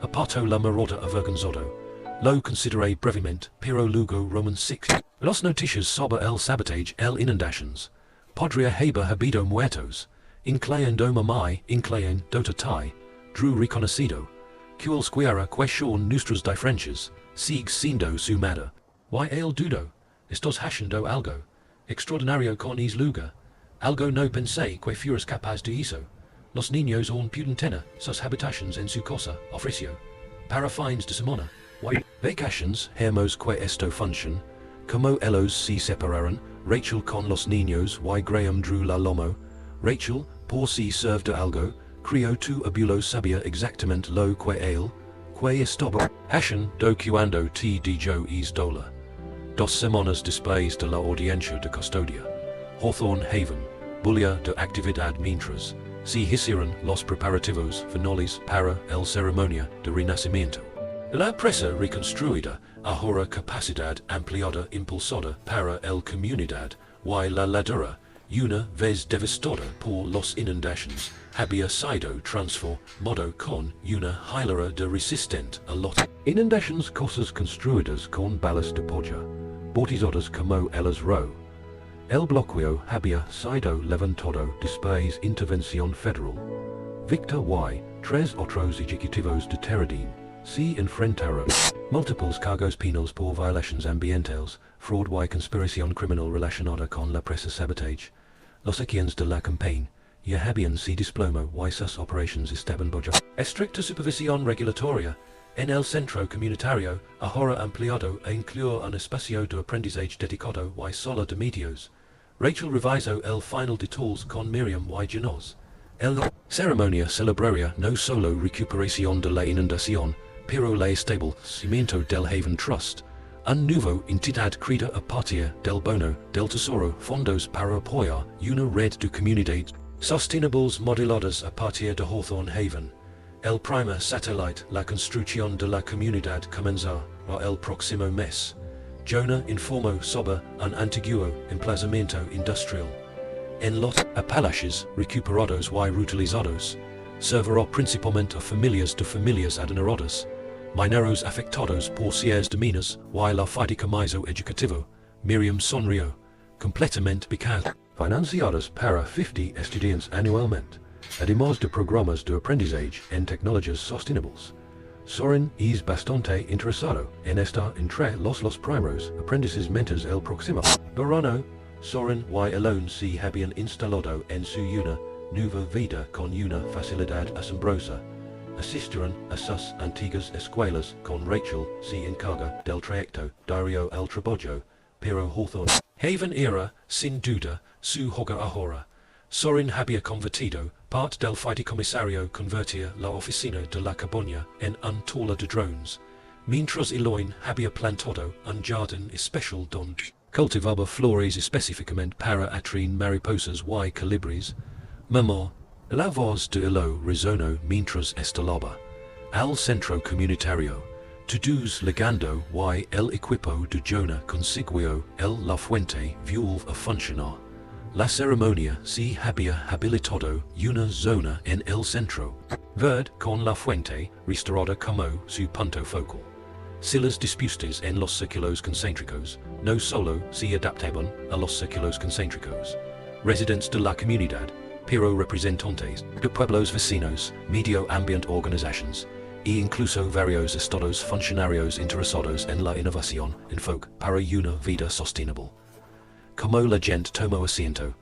Apartó la mirada avergonzado. Lo consideré brevemente, pero luego Roman 6. Las noticias sobre el sabotage, el inundations. Podría haber habido muertos. Incluyendo mamá, incluyendo tatai. Drew reconocido. Cualquiera que son nuestras diferencias, sigue siendo su madre. Y el dudo. Estás haciendo algo extraordinario con ese lugar. Algo no pensé que fueras capaz de eso. Los niños aún pueden tener sus habitaciones en su casa, ofreció. Para fines de semana. Y vacations, hermos que esto función. Como ellos se separaron, Rachel con los niños y Graham drew la lomo. Rachel, por si serve de algo, creo tu abuelo sabía exactamente lo que él, que estaba haciendo cuando te dijo es dólar. 2 semanas después de la audiencia de custodia. Hawthorne Haven, bulla de actividad mientras se hicieron los preparativos finales para el ceremonia de renacimiento. La presa reconstruida ahora capacidad ampliada impulsada para el comunidad y la ladera, una vez devastada por los inundations, había sido transformado con una hilera de resistente a los inundations cosas construidas con balas de polla, bautizadas como elas ro. El bloqueo había sido levantado después intervención federal. Victor y 3 otros ejecutivos de Teradine se enfrentaron múltiples cargos penales por violaciones ambientales, fraud y conspiración criminal relacionada con la presa sabotage. Los acciones de la campaña, y habian si displomo y sus operations estaban bajo estricta supervisión regulatoria. En el centro comunitario, ahora ampliado e incluye un espacio de aprendizaje dedicado y solo de medios. Rachel revisó el final de tools con Miriam y Janos. El ceremonia celebraria no solo recuperación de la inundación, pero la establecimiento del Haven Trust. Un nuevo entidad creada a partir del bono del tesoro, fondos para apoyar una red de comunidades sostenibles modeladas a partir de Hawthorne Haven. El primer satellite, la construcción de la comunidad comenzará el próximo mes. Jonah informó sobre un antiguo emplazamiento industrial. En los Apalaches recuperados y reutilizados, servirá principalmente a familias adineradas, mineros afectados por ciertas de minas y la fideicomiso educativo. Miriam sonrió, completamente picada. Financiadas para 50 estudiantes anualmente, además de programas de aprendizaje en tecnologías sostenibles. Soren es bastante interesado en estar entre los primeros aprendices mientras el próximo verano. Soren y Elon se habían instalado en su una nueva vida con una facilidad asombrosa. Asistieron a sus antiguas escuelas con Rachel, se encarga del trayecto diario al trabajo, pero Hawthorne Haven era, sin duda, su hogar ahora. Soren había convertido parte del fideicomisario convertía la oficina de la cabaña en un tola de drones, mientras Eloin había plantado un jardín especial donde cultivaba flores específicamente para atraer mariposas y colibríes. Mamá, la voz de Elo resonó mientras estalaba al centro comunitario. Todos legando y el equipo de Jonah consiguió la fuente vuelve a funcionar. La ceremonia se había habilitado una zona en el centro, verde con la fuente restaurada como su punto focal. Si las disputas en los círculos concéntricos no solo se adaptaban a los círculos concéntricos, residentes de la comunidad, pero representantes de pueblos vecinos, medio ambiente organizations, e incluso varios estados funcionarios interesados en la innovación, enfoque para una vida sostenible. Como la gente tomó asiento,